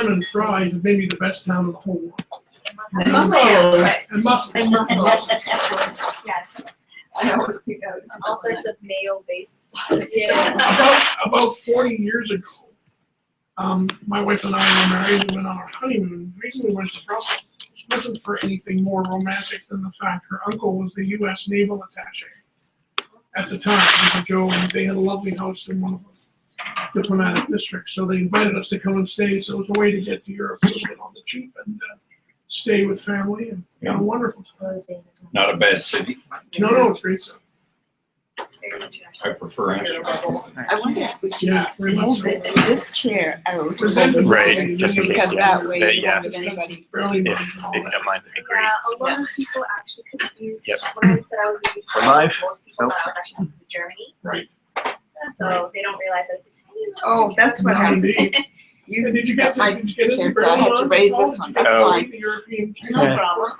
and fries is maybe the best town in the whole world. And mussels. And mussels. And mussels. Yes. I always pick out. All sorts of mayo-based sausages. About 40 years ago, my wife and I were married and went on our honeymoon. The reason we went to Brussels wasn't for anything more romantic than the fact her uncle was the U.S. naval attaché at the time. He was a Joe, and they had a lovely house in one of the diplomatic districts. So they invited us to come and stay. So it was a way to get to Europe a little bit on the cheap and stay with family and have a wonderful time. Not a bad city. No, it's great stuff. I prefer Amsterdam. I wonder if we should Very much move so. this chair out. Presented Right, by- just in case, Because yeah. that way you Yeah. don't have anybody. Fairly If much and all they that. don't mind, that'd be great. Yeah, a lot of people actually confuse Yep. when I said I was going to be We're live, most people so- thought I was actually moving to Germany. Right. So they don't realize that it's a tiny little Oh, that's what No, happened. indeed. You Did you get got my into chair, the so I had to Berlin raise Wall? this one. Did you That's get to fine. see the European? No problem.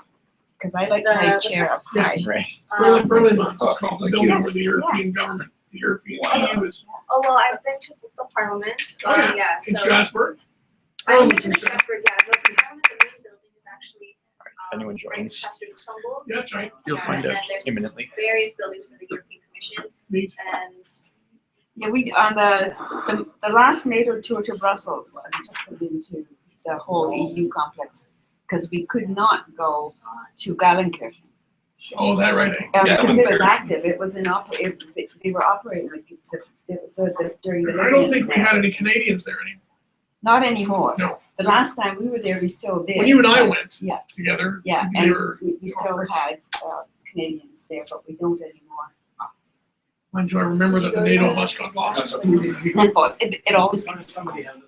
Because I like my chair up Yeah. high. Right. Berlin Month, it's called the building where the Yes, European government, the European EU is. Oh, well, I've been to the parliament. Oh, yeah. Yeah, In so. Strasbourg? I've been to Strasbourg, yeah, but the parliament, the main building is actually. If anyone right joins, across from Luxembourg. Yeah, that's right. you'll find And out then there's imminently. various buildings for the European Commission, Neat. and Yeah, we, on the last NATO tour to Brussels, I took them into the whole EU complex, because we could not go to Gallenkirchen. Oh, that right. Because it was Gallenkirchen. active, it was they were operating, like, it was during the. I don't think we had any Canadians there anymore. Not anymore. No. The last time we were there, we still did. When you and I went Yeah. together, Yeah, we and were, we still had Canadians there, but we don't anymore. mind you, I remember that the NATO bus got lost. But it always gets lost.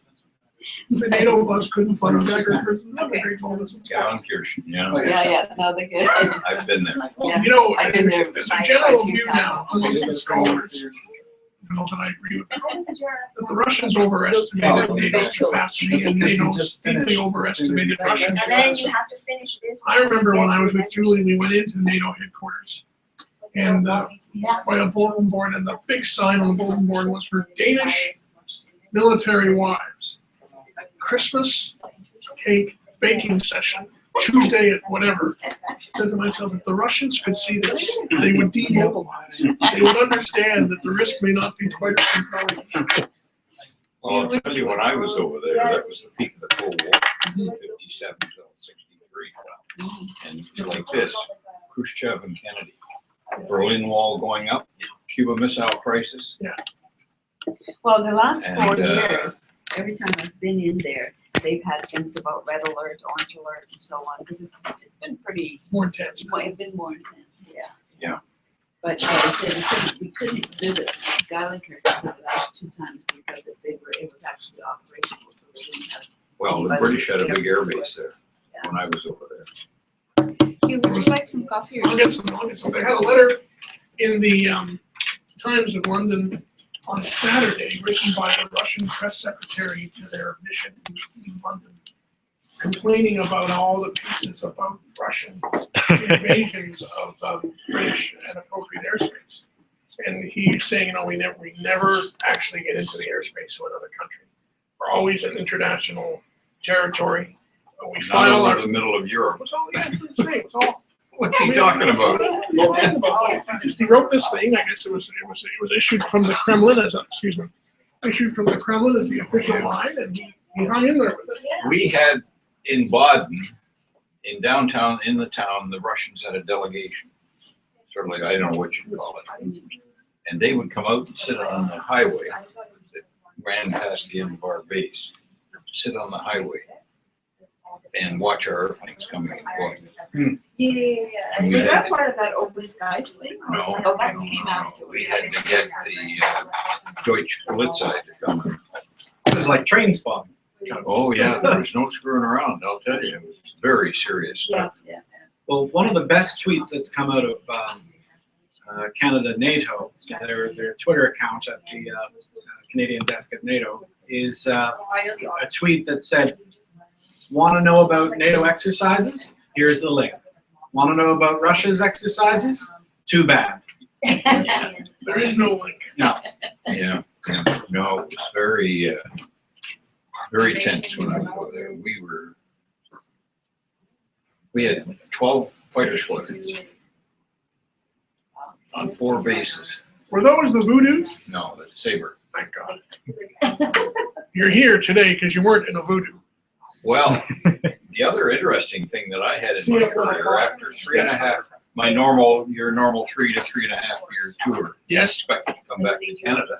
The NATO bus couldn't find Jagger person. Gallenkirchen, yeah. Yeah, no, they're good. I've been there. Yeah. You know, I've been there there's a quite a general few view times. now amongst the scholars, I don't know that I agree with that, what was your? that the Russians overestimated NATO's capacity and NATO steeply overestimated Russian And then capacity. you have to finish this. I remember when I was with Julie, we went into NATO headquarters and by a bulletin board, and the big sign on the bulletin board was for Danish military wives. Christmas cake baking session, Tuesday at whatever. I said to myself, if the Russians could see this, they would demobilize. They would understand that the risk may not be quite as compelling. Well, I'll tell you, when I was over there, that was the peak of the Cold War, 57 till 63. And it was like this, Khrushchev and Kennedy. Berlin Wall going up, Cuba Missile Crisis. Well, the last And, 40 years, every time I've been in there, they've had things about red alert, orange alert, and so on, because it's been pretty, It's more intense. it's been more intense, yeah. Yeah. But we couldn't visit Gallenkirchen the last 2 times because it was actually operational, so they didn't have. Well, the British had a big air base there when I was over there. Hugh, would you like some coffee or? I'll get some. I had a letter in the Times of London on Saturday, written by the Russian press secretary to their mission in London, complaining about all the pieces about Russian invasions of British and appropriate airspace. And he's saying, we never actually get into the airspace of another country. We're always in international territory. We Not file our. over the middle of Europe. It's all, yeah, it's the same. It's all. What's he talking about? He wrote this thing. I guess it was issued from the Kremlin as issued from the Kremlin as the official line, and he hung in there with it. We had in Baden, in downtown, in the town, the Russians had a delegation. Certainly, I don't know what you'd call it. And they would come out and sit on the highway that ran past the end of our base, sit on the highway and watch our airplanes coming and going. And we Was had that to- part of that open skies thing? No, Oh, that came after. we had to get the Deutsche Polizei to come. It was like train spotting. Oh, yeah, there was no screwing around, I'll tell you. It was very serious stuff. Yes, yeah. Well, one of the best tweets that's come out of Canada NATO, their Twitter account at the Canadian desk at NATO, is a tweet that said, "Want to know about NATO exercises? Here's the link. Want to know about Russia's exercises? Too bad." There is no link. No. Yeah, no, it was very very tense when I was over there. We had 12 fighter squadrons on 4 bases. Were those the Voodoos? No, the Sabre. Thank God. You're here today because you weren't in a voodoo. Well, the other interesting thing that I had in my career, after 3.5, your normal 3 to 3.5 year tour, Yes. expected to come back to Canada,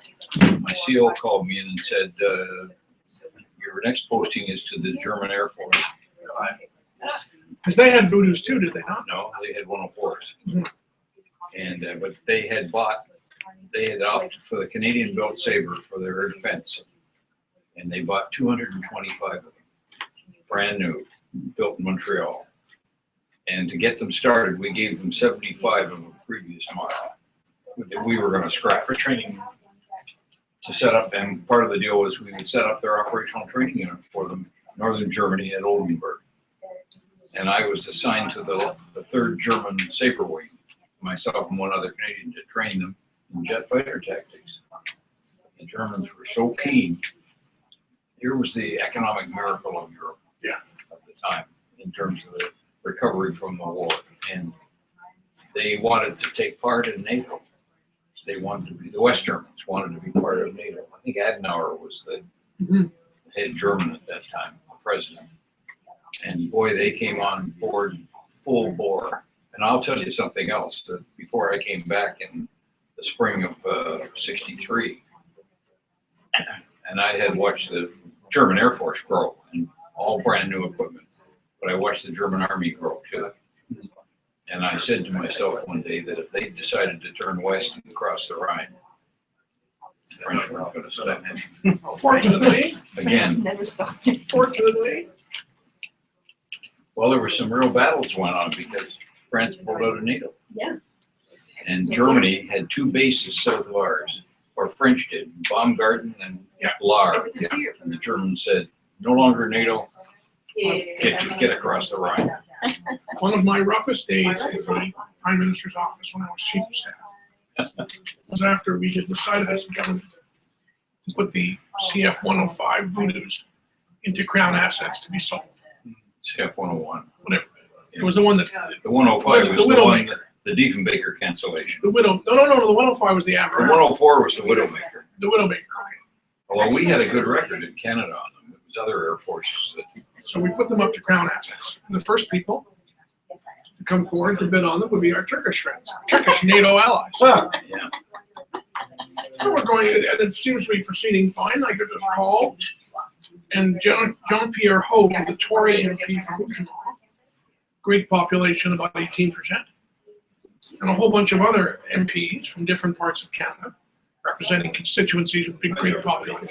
my CO called me in and said, your next posting is to the German Air Force. Because they had voodoos too, did they not? No, they had 104s. Mhm. And, but they had opted for the Canadian-built Sabre for their air defense. And they bought 225 of them, brand new, built in Montreal. And to get them started, we gave them 75 of a previous model that we were going to scrap for training to set up. And part of the deal was we would set up their operational training unit for them, Northern Germany at Oldenburg. And I was assigned to the 3rd German Sabre Wing, myself and one other Canadian, to train them in jet fighter tactics. The Germans were so keen. Here was the economic miracle of Europe at the time in terms of the recovery from the war. And they wanted to take part in NATO. They wanted to be, the West Germans wanted to be part of NATO. I think Adenauer was the head German at that time, the president. And boy, they came on board full bore. And I'll tell you something else, that before I came back in the spring of '63, and I had watched the German Air Force grow and all brand new equipment, but I watched the German Army grow too. And I said to myself one day that if they decided to turn west and cross the Rhine, the French weren't going to stop them. Fortunately, Again, Never stopped. fortunately, well, there were some real battles went on because France pulled out of NATO. Yeah. And Germany had 2 bases south of ours, or French did, Baumgarten and Lahr. And the Germans said, no longer NATO, get across the Rhine. one of my roughest days in the Prime Minister's office when I was Chief of Staff was after we had decided as a government to put the CF 105 Voodoos into Crown assets to be sold. CF 101. Whatever. It was the one that, The 105 was The the one, Widowmaker. the Diefenbaker cancellation. the widow, no, the 105 was the The Aberrant. 104 was the Widowmaker. The Widowmaker, okay. Well, we had a good record in Canada on them. It was other air forces that, So we put them up to Crown assets. And the first people to come forward to bid on them would be our Turkish friends, Turkish NATO allies. yeah. And we're going, and it seems to be proceeding fine. I get a call, and Jean-Pierre Hope, the Tory MP from Rougemont, Greek population, about 18%, and a whole bunch of other MPs from different parts of Canada, representing constituencies with big Greek populations,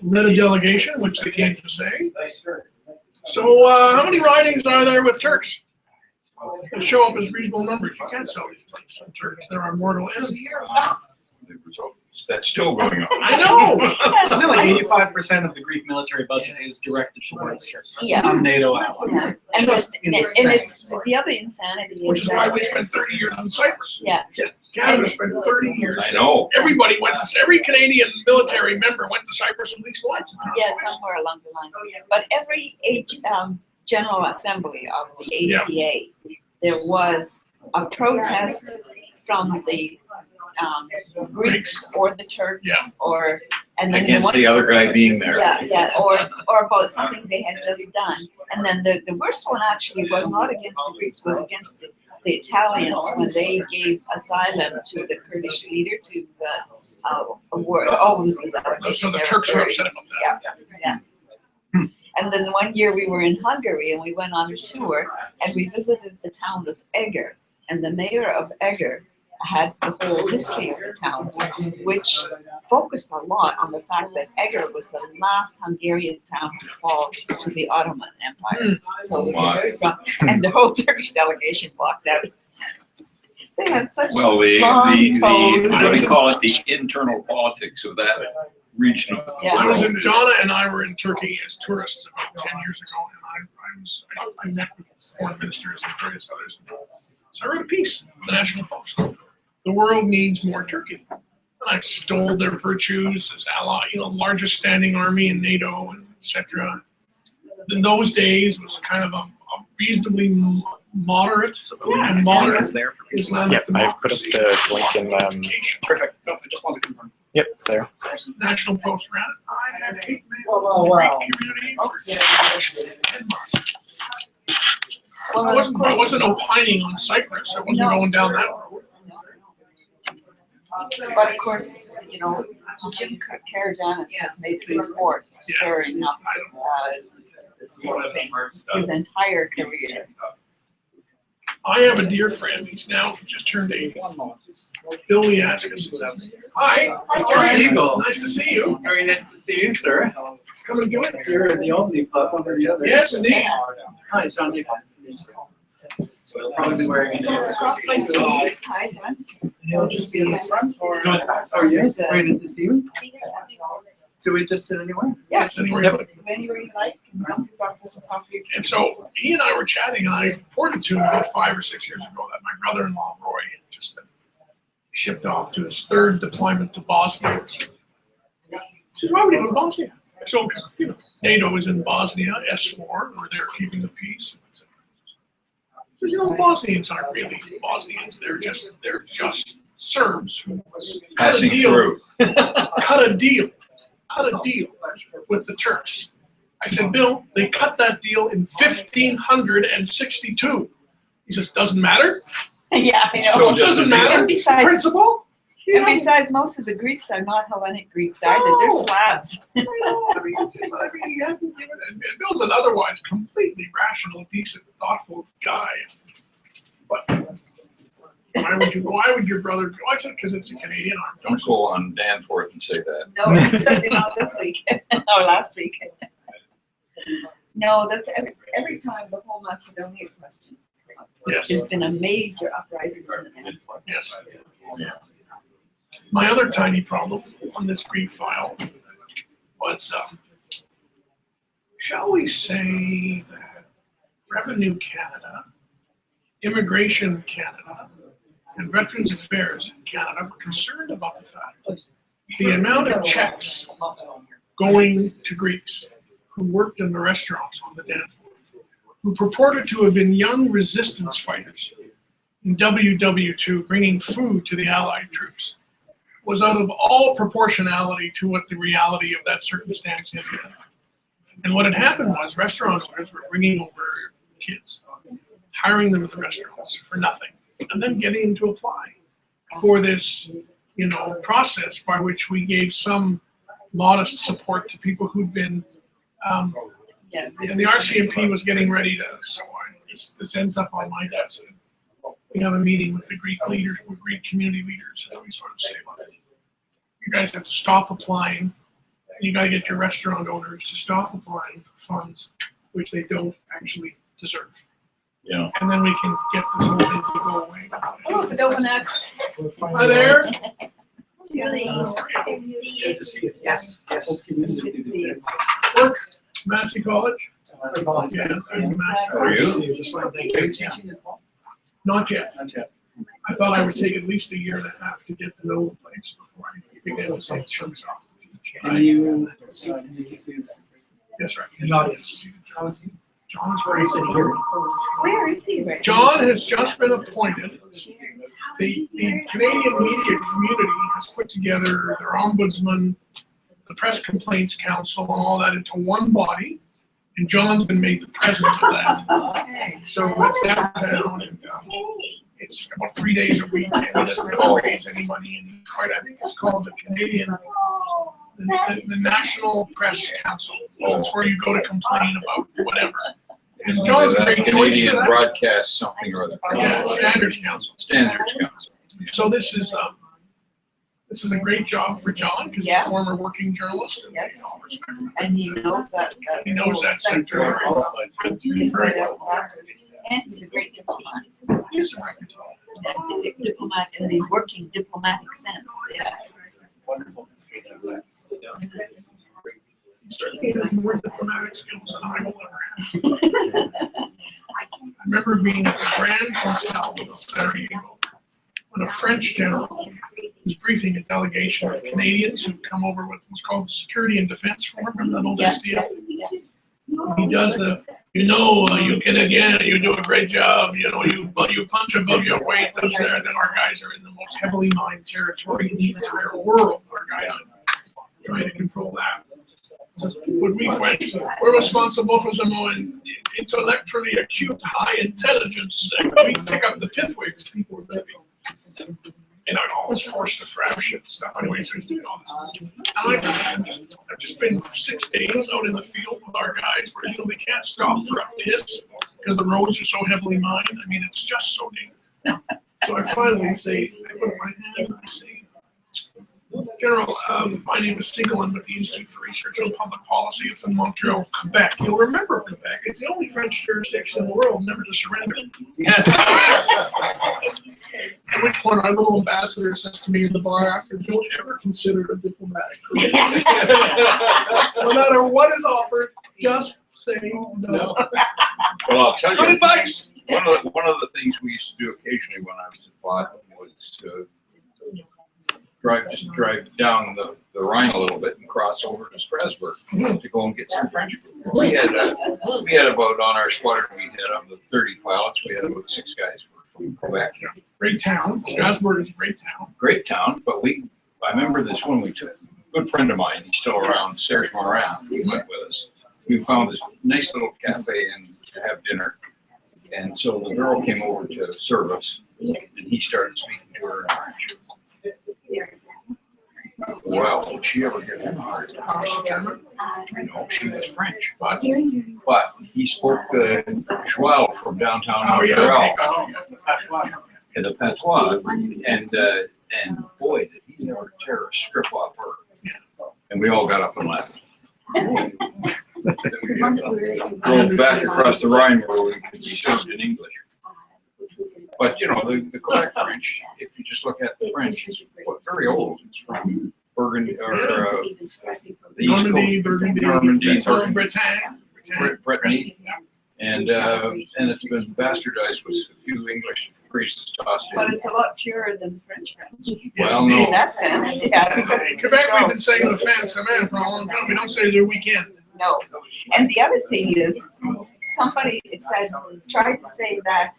led a delegation, which they came to say. So how many ridings are there with Turks? They show up as reasonable numbers. You can't sell these places to Turks. They're our mortal enemy. That's still going on. I know. Something like 85% of the Greek military budget is directed towards Turkey. Yeah. On NATO allies. Yeah. And Just it's the other insanity Which is is why that, we spent 30 years in Cyprus. yeah, Canada spent 30 years. I know. Everybody went to, every Canadian military member went to Cyprus at least once. yeah, somewhere along the line. But every General Assembly of the ATA, there was a protest from the Greeks or the Turks Yeah. or, and then Against the other guy being there. Yeah, or about something they had just done. And then the worst one actually was not against the Greeks, was against the Italians when they gave asylum to the Kurdish leader to award. Oh, it was the delegation. So the They were Turks were very- upset about that. Yeah. And then one year we were in Hungary and we went on a tour and we visited the town of Eger. And the mayor of Eger had the whole history of the town, which focused a lot on the fact that Eger was the last Hungarian town to fall to the Ottoman Empire. So it was a very strong, and the whole Turkish delegation walked out. They had such Well, long toes. what do you call it? The internal politics of that region of the Yeah. I was in, world. Donna and I were in Turkey as tourists about 10 years ago, and I met with foreign ministers and various others. So I wrote a piece in the National Post. The world needs more Turkey. and I extolled their virtues as ally, largest standing army in NATO, and etc. In those days was kind of a reasonably moderate and moderate Islamic Yep, I've put up democracy. the link in, Education. Perfect. No, I just wanted to confirm. yep, there. National Post ran it. I had 8 men. Oh, wow. Great community. Well, I and of wasn't course, opining on Cyprus. I wasn't No. going down that road. but of course, Jim Karajanis has made this sport stirring up his entire career. I have a dear friend. He's now just turned 80. Bill Yaskis. Hi. Mr. Siegel. Nice to see you. Very nice to see you, sir. Come and join us. You're in the Albany Club, one or the other. Yes, indeed. Hi, John. So we'll probably be wearing a association. Hi, John. He'll just be in the front or? Good. Oh, yes, very nice to see you. Do we just sit anywhere? Yes, anywhere. Anywhere you like, come yourself for some coffee. And so he and I were chatting, and I reported to him about 5 or 6 years ago that my brother-in-law, Roy, had just been shipped off to his 3rd deployment to Bosnia. He said, why would he go to Bosnia? So, NATO is in Bosnia, S4, where they're keeping the peace. He says, Bosnians aren't really Bosnians. They're just Serbs who cut a Passing deal. through. Cut a deal with the Turks. I said, Bill, they cut that deal in 1562. He says, doesn't matter. Yeah, I know. Still just Doesn't a deal. matter. And besides- Principle. And besides, most of the Greeks are not Hellenic Greeks either, they're No. Slavs. Bill's an otherwise completely rational, decent, thoughtful guy. But why would your brother? I said, because it's a Canadian armed Don't forces. go on Danforth and say that. No, certainly not this week, or last week. No, that's every time the whole Macedonia question. Yes. There's been a major uprising in the Netherlands. Yes. My other tiny problem on this Greek file was, shall we say that Revenue Canada, Immigration Canada, and Veterans Affairs in Canada were concerned about the fact that the amount of checks going to Greeks who worked in the restaurants on the Danforth, who purported to have been young resistance fighters in WW2 bringing food to the Allied troops, was out of all proportionality to what the reality of that circumstance had been. And what had happened was restaurant owners were bringing over kids, hiring them in the restaurants for nothing, and then getting them to apply for this, process by which we gave some modest support to people who'd been, and the RCMP was getting ready to, so this ends up on my desk. We have a meeting with the Greek leaders, with Greek community leaders, and we sort of say, look, you guys have to stop applying. You got to get your restaurant owners to stop applying for funds which they don't actually deserve. Yeah. And then we can get this whole thing to go away. Oh, the donuts. Hi there. Really? Good to see you. Yes, yes. Work, Massey College. Yeah. I'm Massey How are College. you? Just want to thank you. Teaching as well? Not yet. Not yet. I thought I would take at least a year and a half to get to know the place before I began to say chunks off. And you, Yes, right. The audience. John's great. Where is he right now? John has just been appointed. The Canadian media community has put together their ombudsman, the Press Complaints Council, and all that into one body. And John's been made the president of that. Okay. So it's downtown, and it's about 3 days a week, and it doesn't really raise any money. And quite, I think it's called the Canadian, the National Press Council. That's where you go to complain about whatever. And John's a great choice Canadian for that. Broadcast something or other. Yeah, Standards Council. Standards Council. So this is a great job for John, because he's Yeah. a former working journalist. And Yes. we all respect him. And he knows that. He knows that sector very well. And he's a great diplomat. He's a great guitar. Yes, a diplomat in the working diplomatic sense, yeah. Wonderful. He's certainly has more diplomatic skills than I will ever have. I remember being at the Grand Hotel in Sarajevo when a French general was briefing a delegation of Canadians who've come over with what's called the Security and Defense Forum, remember that old Yeah. SDF? He does you can again, you do a great job, you punch above your weight, those there, then our guys are in the most heavily mined territory in the entire world, our guys are trying to control that. Just would we French, we're responsible for the more intellectually acute, high intelligence, we pick up the fifth way because people are living. And I'm always forced to fraction and stuff. Anyway, so he's doing all this. I've just been 6 days out in the field with our guys where, they can't stop for a piss because the roads are so heavily mined. I mean, it's just so neat. So I finally say, I put up my hand and I say, General, my name is Single. I'm with the Institute for Research on Public Policy. It's in Montreal, Quebec. You'll remember Quebec. It's the only French jurisdiction in the world never to surrender. At which point our little ambassador says to me in the bar after, don't ever consider a diplomatic career. No matter what is offered, just say no. Well, I'll tell Good you, advice. one of the things we used to do occasionally when I was in Boston was drive down the Rhine a little bit and cross over to Strasbourg to go and get some French food. We had about, on our squadron, we had of the 30 pilots, we had about 6 guys from Quebec. Great town. Strasbourg is a great town. Great town, but I remember this one we took, a good friend of mine, he's still around, Serge Morin, who went with us. We found this nice little cafe and to have dinner. And so the girl came over to serve us and he started speaking to her in French. Well, did she ever get him hard? No, she was French. But he spoke Joël from downtown Montreal. And the patois. And boy, did he never tear a strip off her. And we all got up and left. Drove back across the Rhine where we could be served in English. But the Quebec French, if you just look at the French, it's very old. It's from Burgundy or the East Coast, Normandy, Brittany, and it's been bastardized with a few English phrases tossed in. But it's a lot purer than French. Well, no. In that sense, yeah. Because In Quebec, we've been saying the fence, man, for a long time. We don't say the weekend. no. And the other thing is, somebody tried to say that,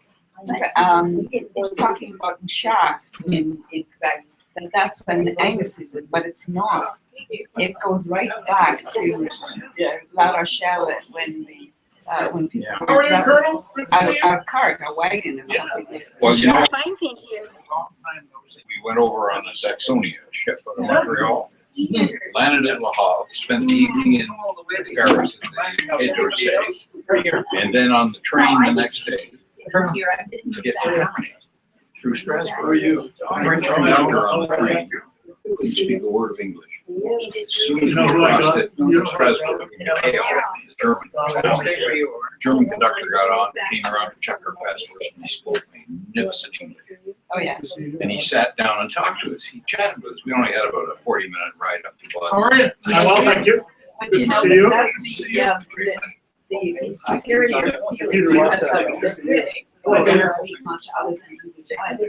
talking about Mshak in Quebec, that's an Anglicism, but it's not. It goes right back to La Rochelle when people. How are you, Colonel? Good to see you. A cart, a wagon or something. Well, Fine, thank you. we went over on the Saxonia ship out of Montreal, landed at Le Havre, spent the evening in Paris at the Quai d'Orsay, and then on the train the next day to get to Germany through Strasbourg. French conductor on the train couldn't speak a word of English. As soon as we crossed it, Strasbourg, German. German conductor got on, came around to check our passports, and he spoke magnificent English. Oh, yeah. And he sat down and talked to us. He chatted with us. We only had about a 40-minute ride up to How Boston. are you? Well, thank you. But Good you to know, see you. that's the security of Peter wants that. they don't speak much other than English either.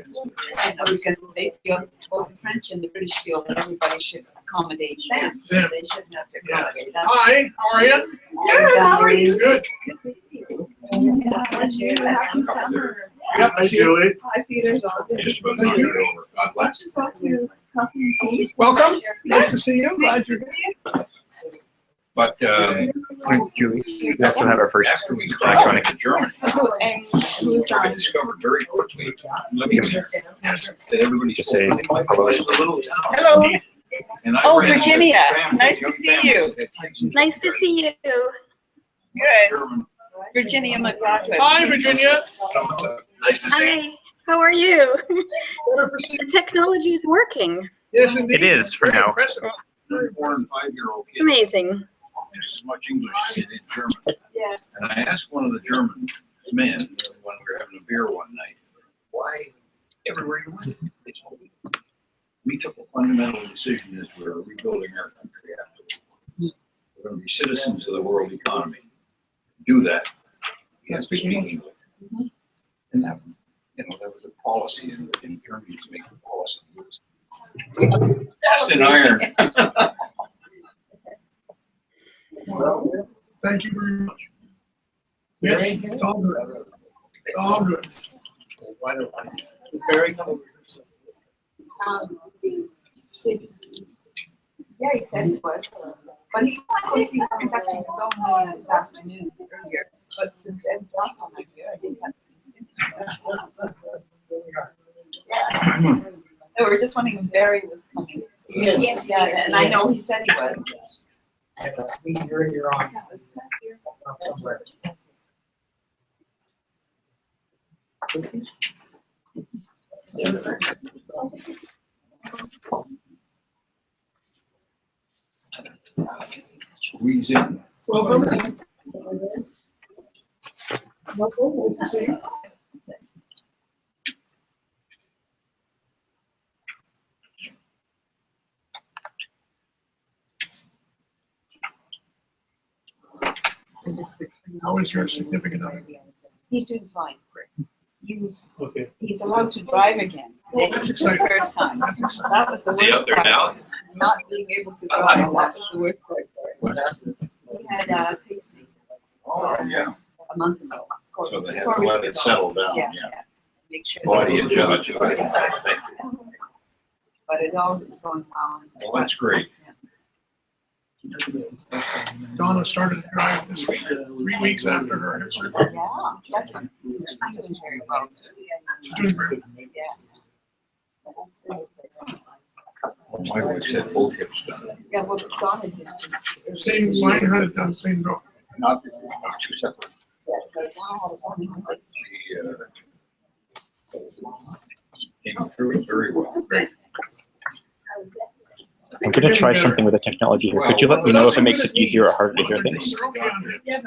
Because they feel, both the French and the British feel that everybody should accommodate them. Yeah. They shouldn't have to accommodate us. Hi, how are you? Good, how are you? Good. Happy summer. Yep, I Hi, see you. Julie. Hi, Peter's all good. Just about knocked it over. God bless. Just off to coffee and tea. Welcome. Nice to see you. Glad you're But Julie, we also have our first after we crossed into Germany, And who's I on? discovered very quickly, living there, that everybody Just spoke say English. hello. It was a little town. Hello. And I Oh, ran into Virginia. families, Nice to young see families you. that had kids in Nice to see you. Good. German. Virginia McLaughlin. Hi, Virginia. Nice to see you. Hi, how are you? Better for seeing The technology is working. Yes, indeed. It is for Very now. impressive. 4 and 5-year-old kids. Amazing. Just as much English as they did German. Yeah. And I asked one of the German men when we were having a beer one night, why everywhere you went, they told me, we took a fundamental decision as we're rebuilding our country after. We're going to be citizens of the world economy. Do that. You have to speak English. And that was a policy in Germany to make the policy. Cast in iron. Thank you very much. Yes, it's all good. It's all good. Does Barry come over here? Yeah, he said he was, but he was conducting his own meeting this afternoon earlier, but since Ed lost on my here, I just have to. No, we were just wondering if Barry was coming. Yes. Yeah, and I know he said he was. You're on. Somewhere. Squeeze in. Welcome. Welcome, nice to see you. How is your significant other? He's doing fine. Okay. He's allowed to drive again. Oh, that's exciting. The first time. That's exciting. That was the Is he worst out there part. now? Not being able to drive, that was the worst part for him. What happened? He had a pacemaker Oh, yeah. a month ago. So they had 4 to let weeks it ago. settle down, Yeah, yeah. yeah. Make sure. Body adjust. But it all is going well. Well, that's great. Donna started to drive this week, 3 weeks after her hip surgery. Yeah, that's, I'm doing very well. She's doing great. My wife said both hips done. Yeah, well, Donna did this. Same, mine had it done, same go. Not two separate. Yeah, so now I have one. Came through it very well. Great. I'm going to try something with the technology here. Could you let me know if it makes it easier or harder to hear things?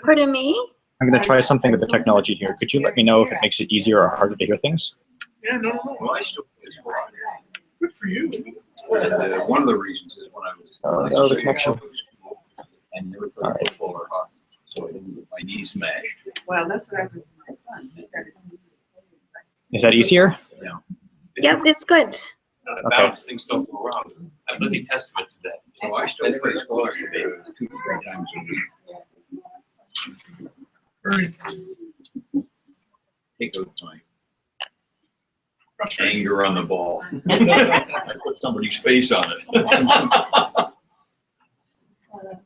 Pardon me? I'm going to try something with the technology here. Could you let me know if it makes it easier or harder to hear things? Yeah, no. Well, I still think it's wrong. Good for you. And one of the reasons is when I was. Oh, no, the connection. And never played football or hockey, so I didn't get my knees smashed. Well, that's what happened to my son. He got it. Is that easier? Yep, it's good. Okay. Balance, things don't go wrong. I'm living testament to that. So I still play squash 2 to 3 times a week. Very Take out my frustrating. anger on the ball. I put somebody's face on it.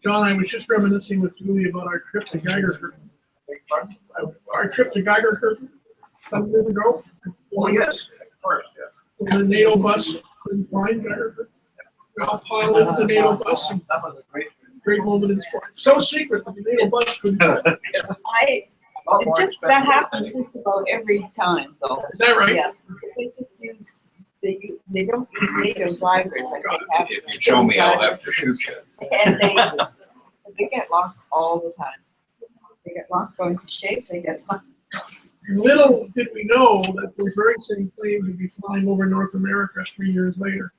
John, I was just reminiscing with Julie about our trip to Geiger. Our trip to Geiger some years ago. Oh, yes, of course, yeah. The NATO bus couldn't find Geiger. We all piled into the NATO bus and That was a great moment in sport. It's so secret that the NATO bus couldn't find it. That happens just about every time, though. Is that right? Yeah, because they just use, they don't use NATO drivers, I think. half If the you show me, I'll drivers. have to shoot you. And they get lost all the time. They get lost going to shape, they get lost. Little did we know that those very same planes would be flying over North America 3 years later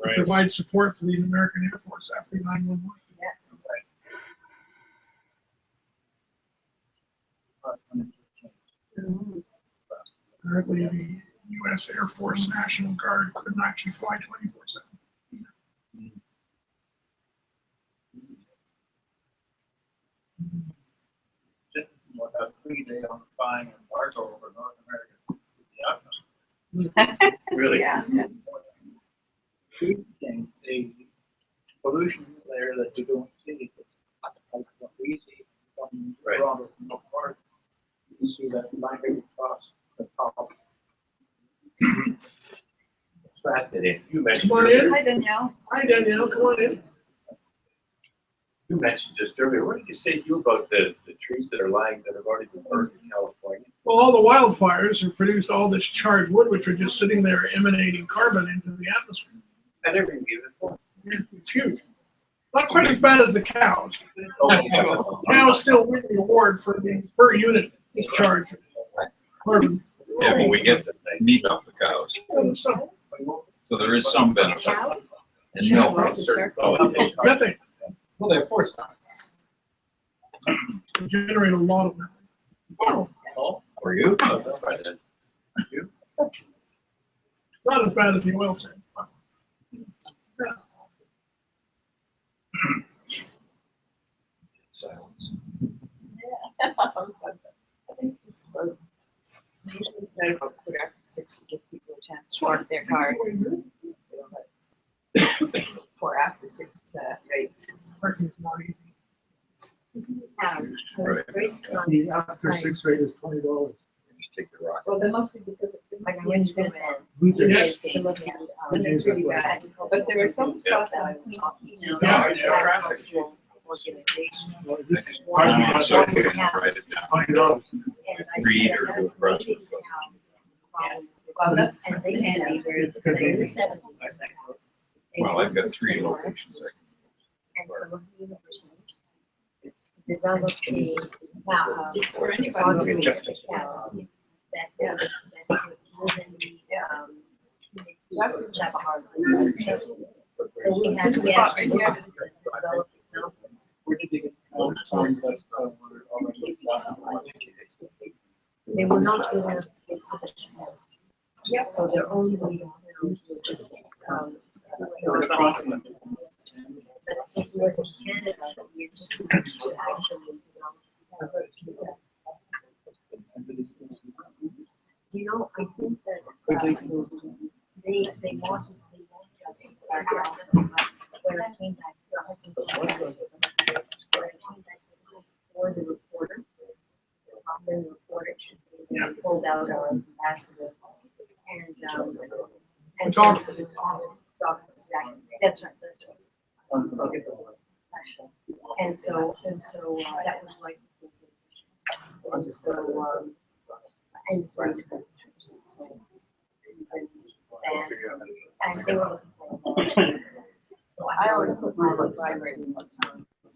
to provide support to the American Air Force after 9/11. Apparently, the U.S. Air Force National Guard couldn't actually fly 24/7. What a 3-day on flying embargo over North America. Really? Yeah. Two things, the pollution layer that you don't see, like what we see from Right. Toronto, from North Park, you see that line across the top. It's fascinating. You mentioned Come on in. Hi, Danielle. Hi, Danielle, come on in. You mentioned just earlier, what did you say to you about the trees that are lying that have already been burned in California? Well, all the wildfires have produced all this charred wood, which are just sitting there emanating carbon into the atmosphere. I never even gave it a thought. Yeah, it's huge. Not quite as bad as the cows. Oh, yeah. Cows still win the award for the per unit discharge of carbon. Yeah, but we get the meat off the cows, So, so there is some benefit. Cows? And milk. methane, Well, they're forced on. they generate a lot of methane. Oh, For you? Not as bad as the oil sands. but Silence. I think just usually start about 6:15 to give people a chance to park their cars. 4 after 6 rates. Parking's more easy. Right. The after 6 rate is $20. Just take the rock. Well, there must be because it must be in Japan. Yes. Some of them, it's really bad. But there were some spots on, Yeah, traffic. organizations. Well, this is So you can write it down. $20. Read or do a process. Well, that's. And they said they were in the 70s. Well, I've got 3 locations. And some of the universities developed a For anybody. positive Justice. account that within the Java Harvard. So we had to actually develop Where did they get? they were not going to give sufficient hours. So their only way to was just but if you was in Canada, the assistant to actually do you know, I think that they wanted us back when I came back, I had some when I came back for the reporter. Then the reporter should be pulled out our ambassador and Doctor. Exactly. That's right. And so that was right. And so and it's right. So and they were looking for. So I already put my library.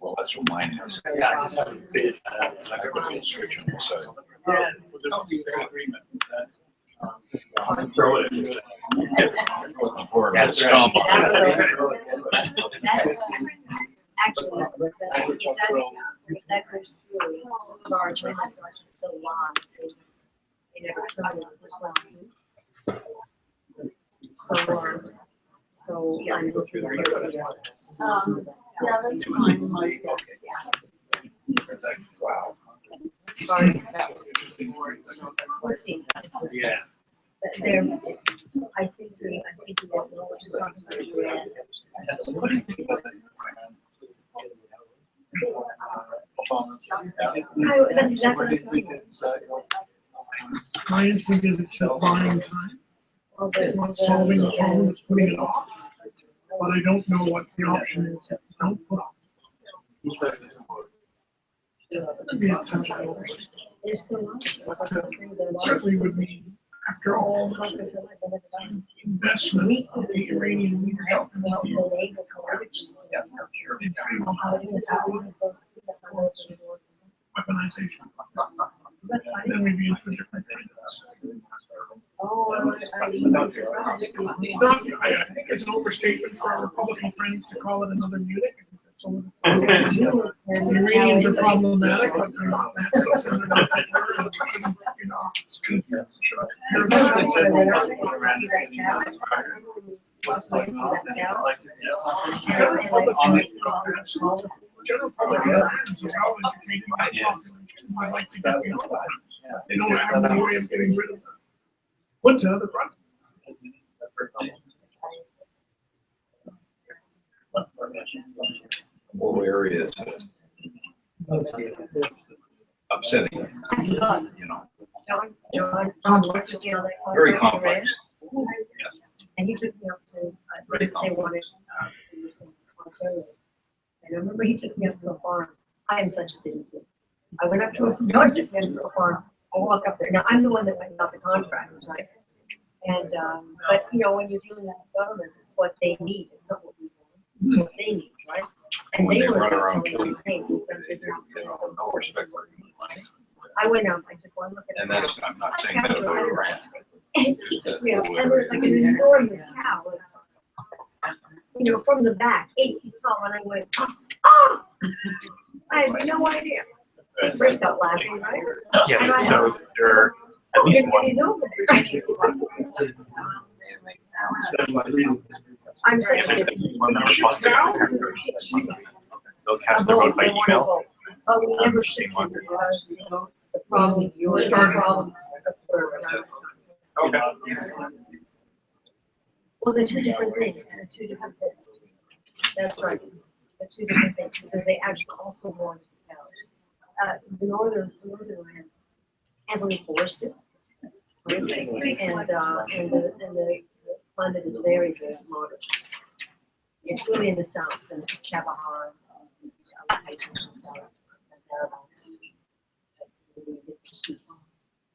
Well, that's what mine is. Yeah, I just haven't figured that out. I got the restriction on the side. Yeah, well, there's an agreement that, I'm gonna throw it into it. Before I That's right. stomp on it. That's actually, if that goes through, some of our agreements are just still long. They never terminate this one. So I'm looking at it. Yeah, that's fine. Wow. Sorry, that was the board, so that's what- We'll see. Yeah. There, I think we won't know what to talk about. What do you think about that? That's exactly what I'm saying. My instinct is it's just buying time, Well, it's not solving the problem, it's putting it off. But I don't know what the option is. Don't put off. He says it's It'd be a touch of it. There's still lots. Certainly would mean, after all investment of the Iranian leadership in the weaponization, then we'd be into a different thing. It's not, I think it's an overstatement for our Republican friends to call it another Munich. The Iranians are problematic, but they're not Nazis and they're not Hitler, and we shouldn't, you know, general public Iranians are always treated by the population. I like to get beyond that. They don't have any way of getting rid of them. Put to other front. Whole area is upsetting, you know, very complex. And he took me up to, Very they wanted, and I remember he took me up to a farm. I am such a city kid. I went up to a, George took me up to a farm. I walk up there. Now, I'm the one that went out the contracts, right? And, but you know, when you're dealing with governments, it's what they need. It's not what we want. It's what they need, right? And When they they were run around telling me, killing hey, people, we've done this now. no respect for human life. I went out, I took one look at it. And that's, I'm not saying that about Iran. Just that Yeah, whole and there's like an area. enormous cow, you know, from the back, 8 feet tall, and I went, oh! I had no idea. I burst out laughing, right? Yes, so there are at least one. Everybody's over there. I'm such a city. They'll cast their vote by They wanna email. vote. But we never shifted because, you know, the problem, your problems occur. Okay. Well, they're two different things, they're two different things. That's right, they're two different things, because they actually also want powers. The northern land heavily forested. Right? And the climate is very, very moderate. It's really in the south, and Chabahar, Heights in the south, and thereabouts.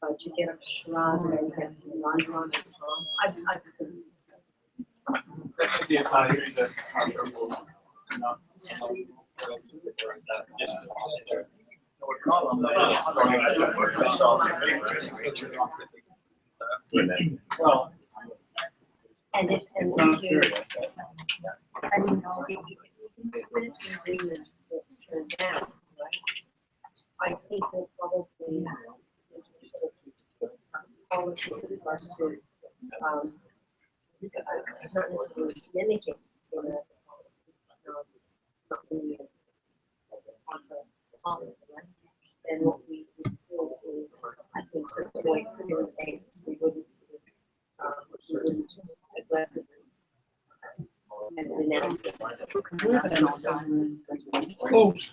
But you get up to Shiraz and then you get to Zanjan and Tom. I've Well, and if you, I mean, if it's agreement that's turned down, right? I think that probably policies with us to, not necessarily mimicking the policy, not really right? And what we would do is, I think, to avoid criminal things, we wouldn't aggressively and denounce it. Close.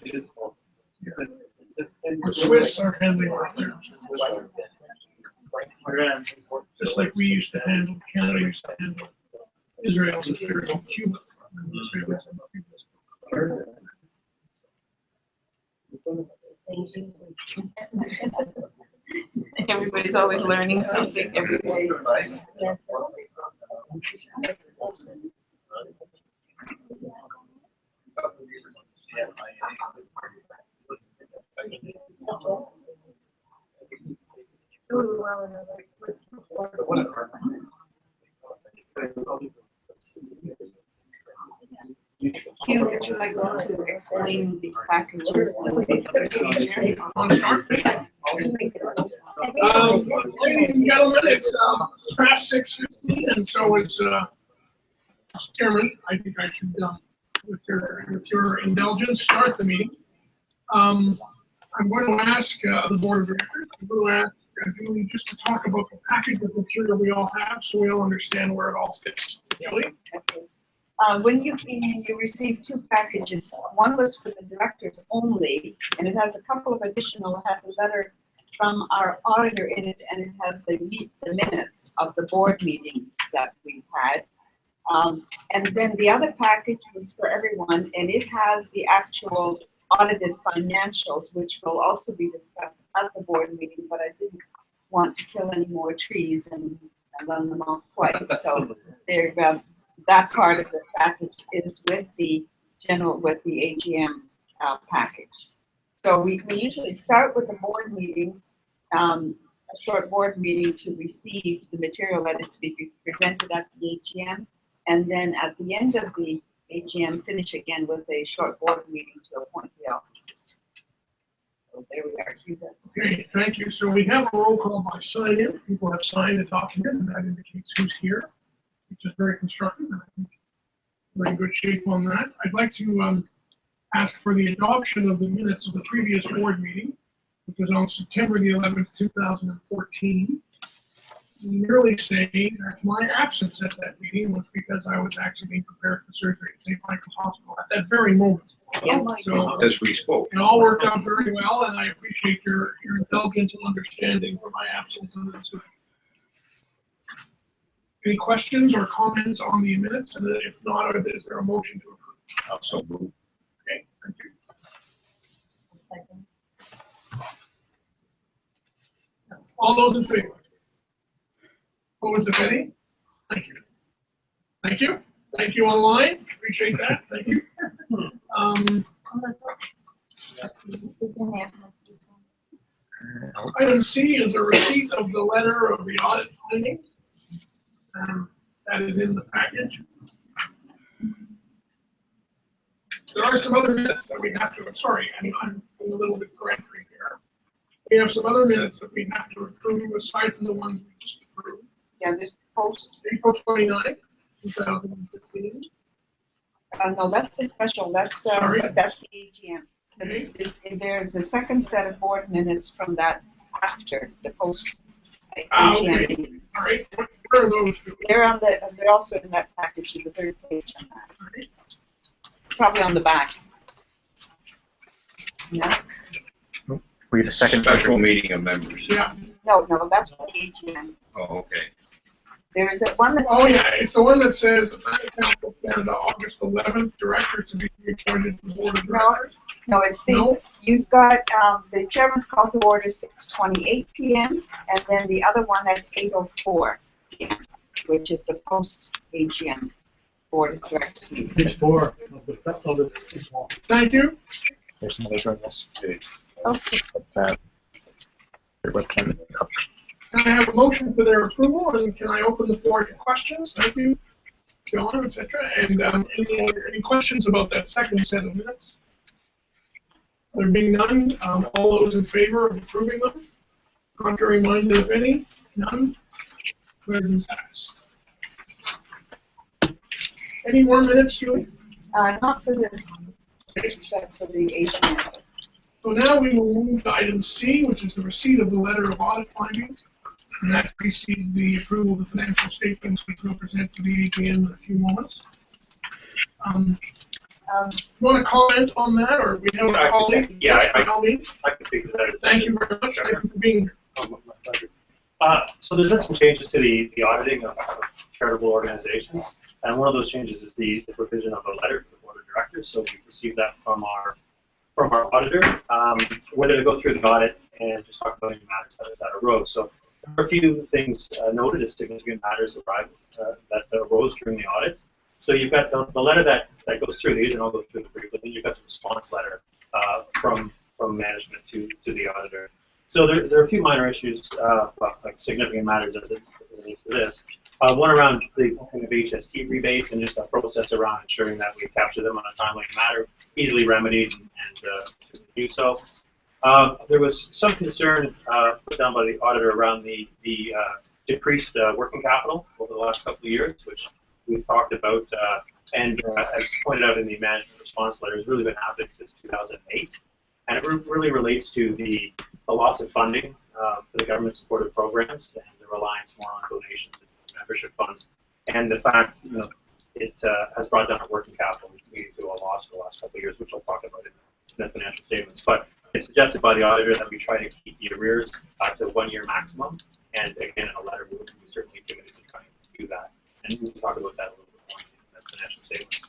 The Swiss are handling our affairs. Just like we used to handle, Canada used to handle Israel's affairs in Cuba. Everybody's always learning something every day. Hugh, would you like to explain these packages? Ladies and gentlemen, it's past 6:15, and so is Chairman. I think I should, with your indulgence, start the meeting. I'm going to ask the board of directors, I'm going to ask Julie just to talk about the package of material we all have, so we all understand where it all fits. Julie? When you came in, you received two packages. One was for the directors only, and it has a couple of additional, it has a letter from our auditor in it, and it has the minutes of the board meetings that we've had. And then the other package was for everyone, and it has the actual audited financials, which will also be discussed at the board meeting, but I didn't want to kill any more trees and run them off twice. So they're, that part of the package is with the AGM package. So we usually start with a board meeting, a short board meeting to receive the material that is to be presented at the AGM. And then at the end of the AGM, finish again with a short board meeting to appoint the officers. So there we are. Okay, thank you. So we have a roll call by sign-in. People have signed the document, and that indicates who's here, which is very constructive. And I think we're in good shape on that. I'd like to ask for the adoption of the minutes of the previous board meeting, which was on September the 11th, 2014. We merely say that my absence at that meeting was because I was actually being prepared for surgery at St. Michael's Hospital at that very moment. Yes. So As we spoke. it all worked out very well, and I appreciate your indulgence and understanding for my absence. Any questions or comments on the minutes? And if not, is there a motion to approve? Also move. Okay, thank you. All those in favor? Opposed, if any? Thank you. Thank you. Thank you online. Appreciate that. Thank you. Item C is a receipt of the letter of the audit findings. That is in the package. There are some other minutes that we have to, sorry, I'm a little bit correcting here. We have some other minutes that we have to approve aside from the ones we just approved. Yeah, there's post. April 29th, 2015. No, that's the special, Sorry. that's the AGM. Okay. There's a second set of board minutes from that after the post Ah, AGM okay. meeting. All right, where are those? They're also in that package, the third page on that. Probably on the back. Yeah, We have a second. Special meeting of members. Yeah. no, that's for the AGM. Oh, okay. There is one that's. Oh, yeah, it's the one that says the Planning Council formed on August 11th, director to be appointed to the board of directors. No, it's the, No? you've got, the chairman's call to order 6:28 PM, and then the other one at 8:04 PM, which is the post AGM board of directors meeting. Page 4 of the. Thank you. There's another join us. Okay. But, your webcam is up. Can I have a motion for their approval, and can I open the floor to questions? Thank you, John, et cetera. And any questions about that second set of minutes? There being none, all those in favor of approving them? Contrary minded, if any? None? Read and passed. Any more minutes, Julie? Not for this, except for the AGM. So now we will move to item C, which is the receipt of the letter of audit findings. And that precedes the approval of the financial statements, which we'll present to the AGM in a few moments. You want to comment on that, or we have a colleague? Yeah, By all means. I can speak to that. Thank you very much. Thank you for being here. Oh, my pleasure. So there's been some changes to the auditing of charitable organizations, and one of those changes is the provision of a letter to the board of directors. So we received that from our auditor. We're going to go through the audit and just talk about any matters that arose. So there are a few things noted as significant matters that arose during the audit. So you've got the letter that goes through these, and I'll go through it briefly. Then you've got the response letter from management to the auditor. So there are a few minor issues, like significant matters as it relates to this. One around the kind of HST rebates and just a process around ensuring that we capture them on a timely manner, easily remedied and do so. There was some concern put down by the auditor around the decreased working capital over the last couple of years, which we've talked about, and as pointed out in the management response letter, has really been happening since 2008. And it really relates to the loss of funding for the government-supported programs and the reliance more on donations and membership funds. And the fact, it has brought down our working capital, leading to a loss for the last couple of years, which I'll talk about in the financial statements. But it's suggested by the auditor that we try to keep the arrears to 1 year maximum. And again, in a letter, we certainly committed to trying to do that. And we'll talk about that a little bit more in the financial statements.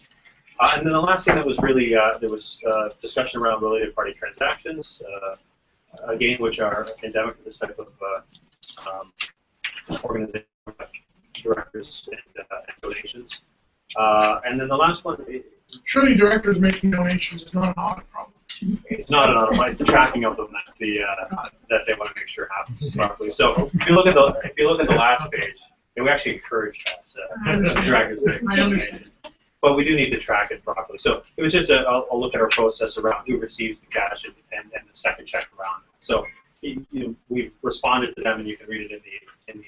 And then the last thing that was really, there was discussion around related party transactions, again, which are endemic to this type of organization, directors and donations. And then the last one. Surely directors making donations is not an audit problem. It's not an audit, it's the tracking of them that's the that they want to make sure happens properly. So if you look at the last page, and we actually encourage that directors make donations. But we do need to track it properly. So it was just a look at our process around who receives the cash and the second check around it. So we've responded to them, and you can read it in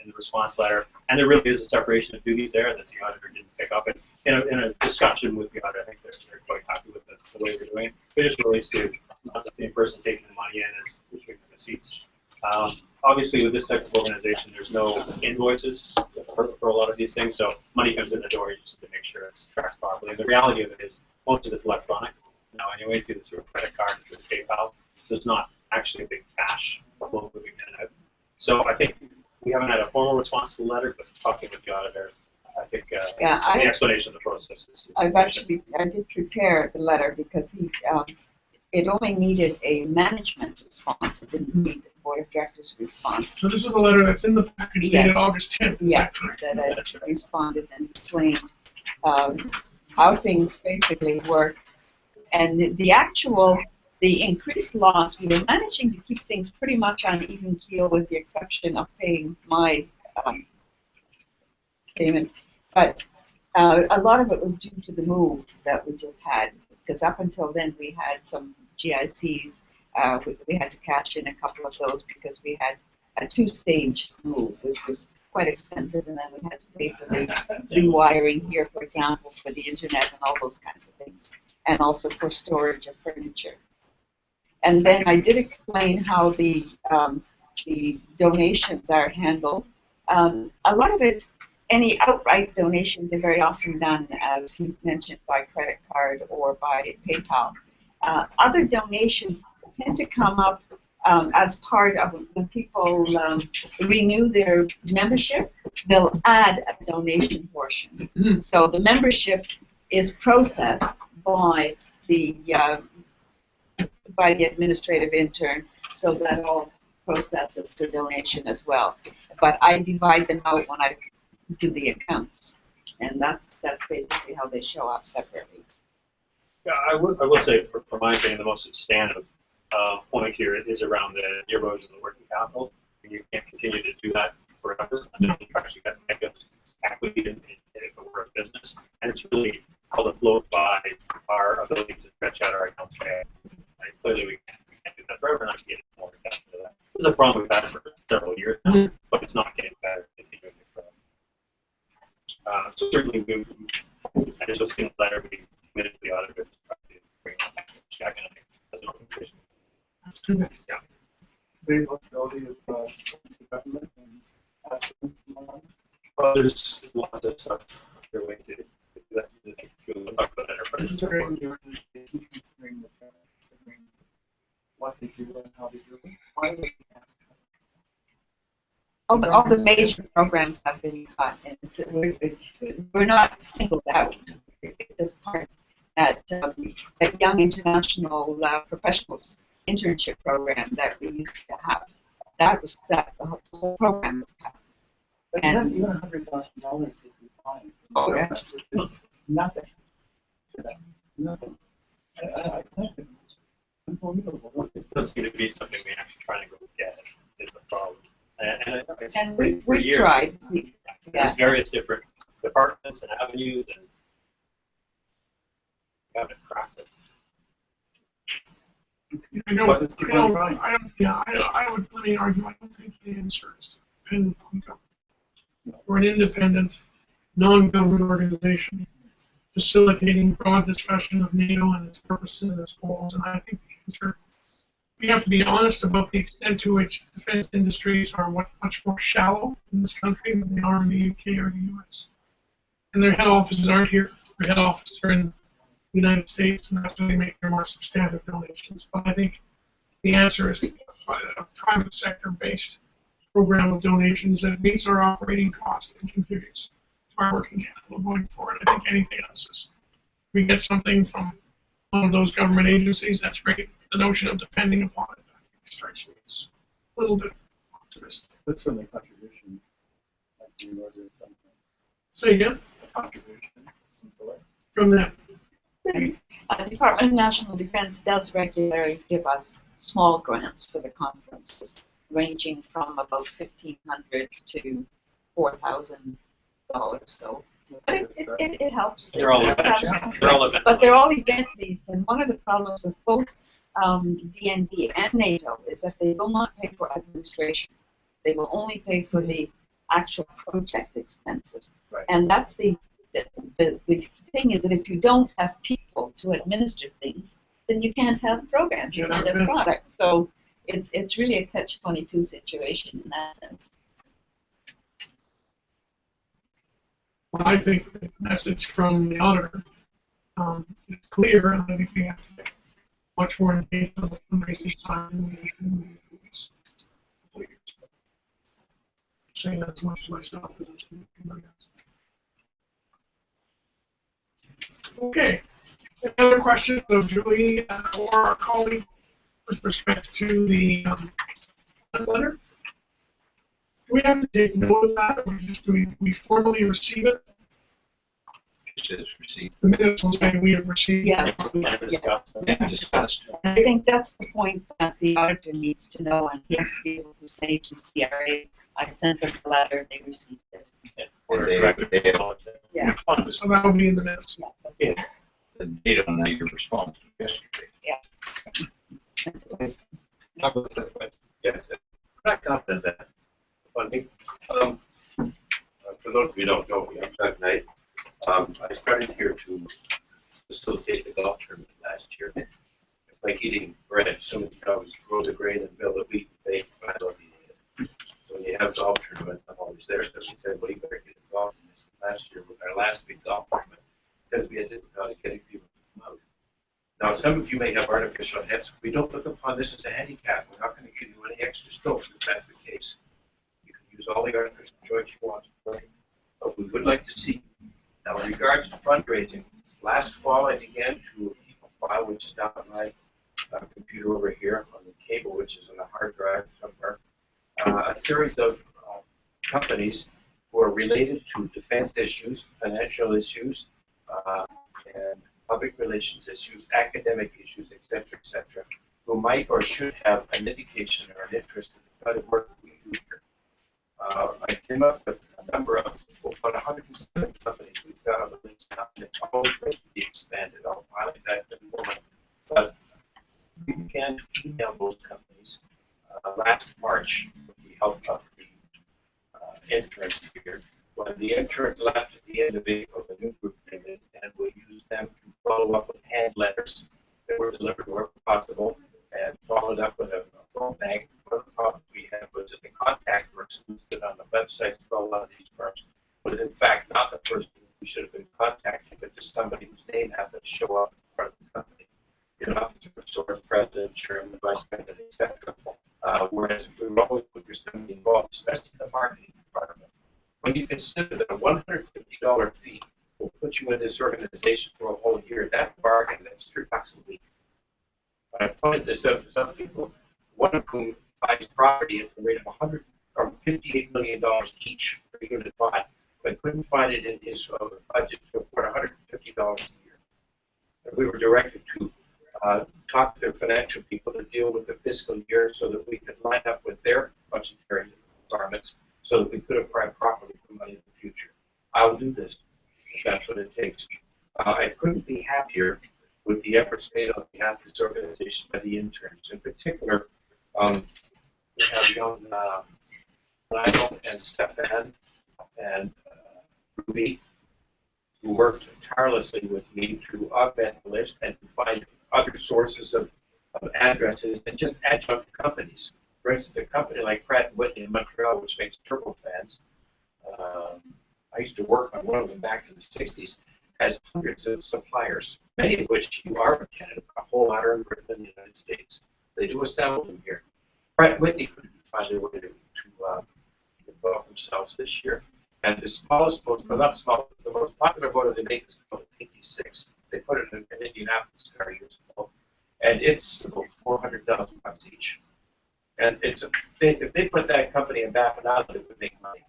the response letter. And there really is a separation of duties there that the auditor didn't pick up. And in a discussion with the auditor, I think they're quite happy with the way we're doing it. It just relates to not the same person taking the money in as issuing the receipts. Obviously, with this type of organization, there's no invoices for a lot of these things, so money comes in the door, you just have to make sure it's tracked properly. And the reality of it is, most of it's electronic now anyways, either through a credit card or through PayPal, so it's not actually a big cash flow moving in and out. So I think we haven't had a formal response to the letter, but talking with the auditor, I think the explanation of the process is I did prepare the letter because it only needed a management response. It didn't need the board of directors response. So this is a letter that's in the package dated August 10th. That I responded and explained how things basically worked. And the increased loss, we were managing to keep things pretty much on even keel with the exception of paying my payment. But a lot of it was due to the move that we just had, because up until then we had some GICs. We had to cash in a couple of those because we had a two-stage move, which was quite expensive, and then we had to pay for the rewiring here, for example, for the internet and all those kinds of things, and also for storage of furniture. And then I did explain how the donations are handled. A lot of it, any outright donations are very often done, as he mentioned, by credit card or by PayPal. Other donations tend to come up as part of when people renew their membership, they'll add a donation portion. So the membership is processed by the administrative intern, so that all processes the donation as well. But I divide them out when I do the accounts, and that's basically how they show up separately. Yeah, I will say, for my opinion, the most substantive point here is around the erosion of the working capital. You can't continue to do that forever. You've actually got negative equity in if it were a business, and it's really held afloat by our ability to stretch out our accounts payable. Right? Clearly, we can't do that forever, not to get more debt into that. This is a problem we've had for several years now, but it's not getting better. So certainly, I just seen the letter, we committed to the auditor to try to bring on that check, and I think that's an organization. Yeah. The possibility of the government and ask them to come on. Well, there's lots of stuff your way to do that. You'll talk about enterprise. Considering your organization, considering what they do and how they do it, why would we have All the major programs have been cut, and we're not singled out. It's just part that Young International Professionals internship program that we used to have. The whole program was cut. But And- even $100,000 would be fine. Oh, yes. It's nothing. Nothing. I think it's unbelievable. It does seem to be something we actually trying to go get is the problem. And for we've years, tried. There's Yeah. various different departments and avenues, and we haven't cracked it. I would let me argue. I don't think the answer is to depend on government. We're an independent, non-government organization facilitating broad discussion of NATO and its purposes and its goals. And I think the answer, we have to be honest about the extent to which defense industries are much more shallow in this country than they are in the UK or the US. And their head offices aren't here. Their head offices are in the United States, and that's where they make their more substantive donations. But I think the answer is a private sector-based program of donations that meets our operating cost and contributes to our working capital going forward. I think anything else is, if we get something from one of those government agencies, that's great. The notion of depending upon it, I think, strikes me as a little bit optimistic. That's certainly a contribution. Like you know, there's something. Say again? A contribution. Something. From that. The Department of National Defense does regularly give us small grants for the conferences, ranging from about $1,500 to $4,000. So it helps. They're all It event. helps. They're all event. But they're all event-based, and one of the problems with both DND and NATO is that they will not pay for administration. They will only pay for the actual project expenses. Right. And that's the thing is that if you don't have people to administer things, then you can't have programs, you can't have products. So it's really a catch-22 situation in that sense. Well, I think the message from the auditor is clear, and I think we have to get much more engaged on the fundraising side than we have in the previous couple of years. Saying that as much as myself as anybody else. Okay. Any other questions of Julie or our colleague with respect to the letter? Do we have to take note of that, or do we formally receive it? It says received. The minutes will say we have received. Yeah. And discussed. And discussed. I think that's the point that the auditor needs to know, and he has to be able to say to CRA, I sent them the letter, they received it. Or They- directly they- acknowledge it. Yeah. So that will be in the minutes. The date on your response yesterday. Yes, back up to that funding. we don't know, we have Doug Knight. I started here to facilitate the golf tournament last year. It's like eating bread. So many cows grow the grain and build the wheat and bake. I love eating it. So when you have golf tournaments, I'm always there. So we said, well, you better get involved in this. Last year was our last big golf tournament because we had difficulty getting people to come out. Now, some of you may have artificial hips. We don't look upon this as a handicap. We're not going to give you any extra strokes if that's the case. You can use all the artificial joints you want to play, but we would like to see. Now, in regards to fundraising, last fall I began to keep a file, which is down on my computer over here on the cable, which is on a hard drive somewhere, a series of companies who are related to defense issues, financial issues, and public relations issues, academic issues, et cetera, who might or should have an indication or an interest in the kind of work we do here. I came up with a number of about 107 companies we've got on the list now, and it's always going to be expanded. I'll highlight that in a moment. But we began to email those companies last March with the help of the interns here. When the interns left at the end of April, the new group came in, and we used them to follow up with hand letters that were delivered wherever possible, and followed up with a phone bank. One of the problems we had was that the contact person who stood on the website for a lot of these firms was in fact not the person we should have been contacting, but just somebody whose name happened to show up in front of the company. An officer, sort of president, chairman, vice president, etc. Whereas we were always looking for somebody involved, especially in the marketing department. When you consider that a $150 fee will put you in this organization for a whole year, that bargain, that's $3 a week. I pointed this out to some people, one of whom buys property at the rate of $58 million each per unit bought, but couldn't find it in his budget to afford $150 a year. And we were directed to talk to their financial people to deal with the fiscal year so that we could line up with their budgetary requirements so that we could apply properly for money in the future. I will do this if that's what it takes. I couldn't be happier with the efforts made on behalf of this organization by the interns. In particular, we have young Lionel and Stefan and Ruby, who worked tirelessly with me to augment the list and to find other sources of addresses and just adjunct companies. For instance, a company like Pratt & Whitney in Montreal, which makes turbofans, I used to work on one of them back in the 60s, has hundreds of suppliers, many of which you are in Canada, a whole lot are in Britain and the United States. They do assemble them here. Pratt & Whitney couldn't find their way to involve themselves this year. And the smallest boat, well, not small, the most popular boat they make is called 86. They put it in Indianapolis a years ago, and it's about $400,000 each. And it's if they put that company in Baffin, it would make money.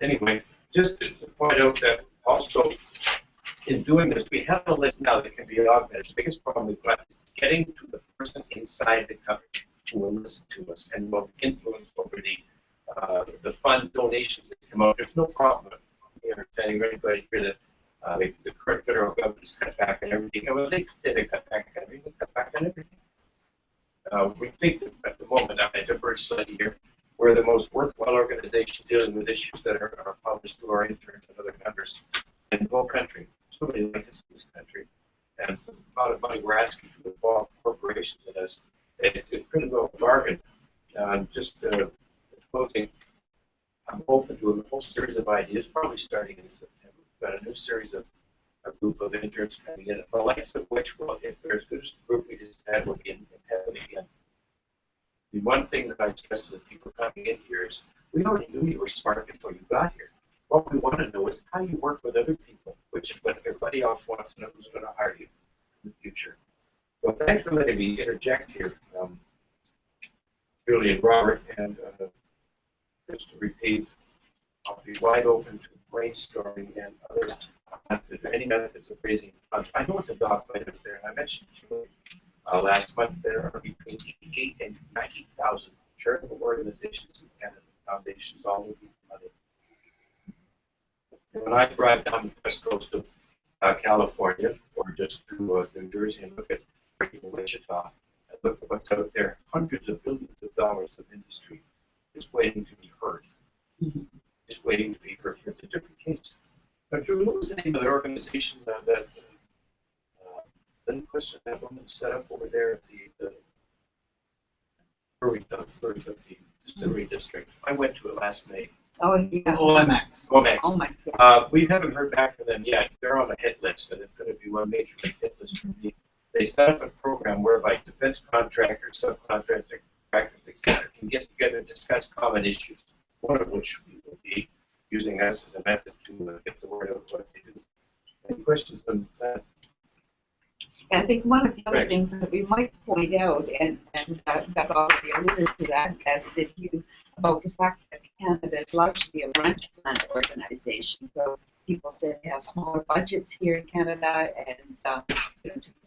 Anyway, just to point out that also in doing this, we have a list now that can be augmented. The biggest problem we've got is getting to the person inside the company who will listen to us and will influence over the fund donations that come out. There's no problem with understanding anybody here that the current federal government has cut back on everything. And when they say they cut back on everything, they cut back on everything. We think that at the moment, I diverge slightly here, we're the most worthwhile organization dealing with issues that are published through our interns and other members in the whole country. Somebody like us in this country. And the amount of money we're asking to involve corporations in us, it's a pretty low bargain. Just closing, I'm open to a whole series of ideas, probably starting in September. We've got a new series of a group of interns coming in, the likes of which, well, if they're as good as the group we just had, will be in heaven again. The one thing that I stress to the people coming in here is, we already knew you were smart before you got here. What we want to know is how you work with other people, which is what everybody else wants to know who's going to hire you in the future. So thanks for letting me interject here, Julie and Robert, and just to repeat, I'll be wide open to brainstorming and other methods, any methods of raising funds. I know it's a dogfight up there, and I mentioned Julie last month there are between 88 and 90,000 charitable organizations in Canada, foundations all looking for money. And when I drive down the west coast of California, or just through New Jersey and look at Wichita, and look at what's out there, hundreds of billions of dollars of industry is waiting to be heard. Just waiting to be heard here to But Drew, what was the name of the organization that that woman set up over there at the where we took the distillery district? I went to it last May. Oh, yeah. OMX. Gomex. Oh, my God. We haven't heard back from them yet. They're on a hit list, and it's going to be one major hit list for me. They set up a program whereby defense contractors, subcontractors, etc., can get together and discuss common issues. One of which will be using us as a method to get the word out what they do. Any questions on that? I think one of the other Thanks. things that we might point out, and that already alluded to that, as did you, about the fact that Canada is largely a branch plan organization. So people say they have smaller budgets here in Canada, and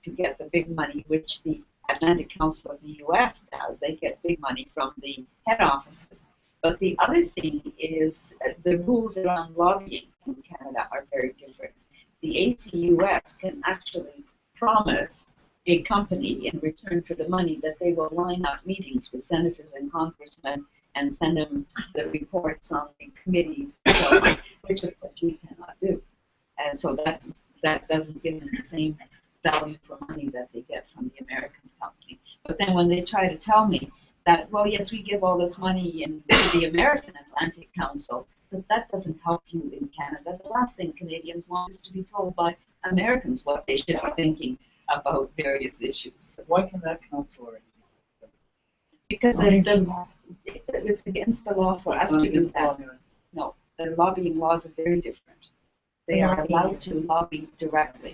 to get the big money, which the Atlantic Council of the U.S. does, they get big money from the head offices. But the other thing is the rules around lobbying in Canada are very different. The ACUS can actually promise a company in return for the money that they will line up meetings with senators and congressmen and send them the reports on the committees, so on, which of course we cannot do. And so that doesn't give them the same value for money that they get from the American company. But then when they try to tell me that, well, yes, we give all this money to the American Atlantic Council, but that doesn't help you in Canada. The last thing Canadians want is to be told by Americans what they should be thinking about various issues. Why can that council or? Because it's against the law for us to do that. No, the lobbying laws are very different. They are allowed to lobby directly.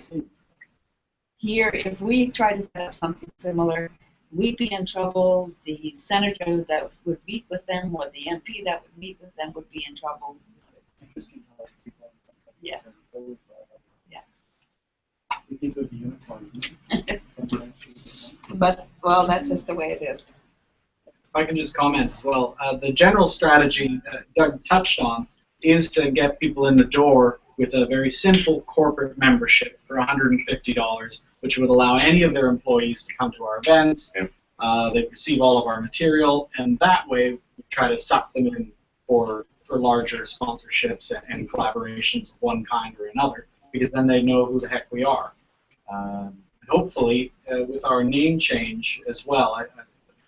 Here, if we try to set up something similar, we'd be in trouble. The senator that would meet with them or the MP that would meet with them would be in trouble. Yeah. Yeah. But, well, that's just the way it is. If I can just comment as well, the general strategy that Doug touched on is to get people in the door with a very simple corporate membership for $150, which would allow any of their employees to come to our events. Yep. They receive all of our material, and that way we try to suck them in for larger sponsorships and collaborations of one kind or another, because then they know who the heck we are. And hopefully, with our name change as well,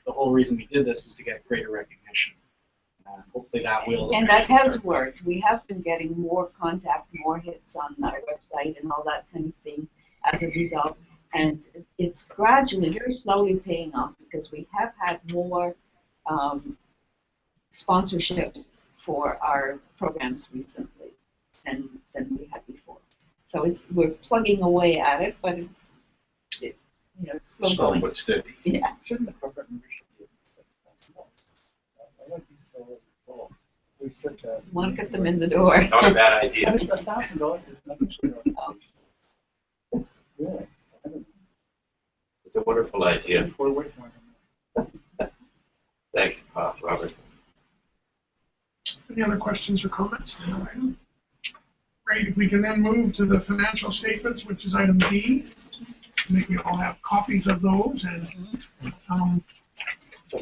the whole reason we did this was to get greater recognition. Hopefully that will. And that has worked. We have been getting more contact, more hits on our website and all that kind of thing as a result. And it's gradually, very slowly paying off because we have had more sponsorships for our programs recently than we had before. So we're plugging away at it, but it's slow going. But steady. Yeah. Shouldn't the corporate membership be small? I like these so cool. We've such a. Want to get them in the door. Not a bad idea. $1,000 is nothing to an organization. It's good. It's a wonderful idea. We're worth more than that. Thank you, Robert. Any other questions or comments on the item? Great, if we can then move to the financial statements, which is item D. I think we all have copies of those, and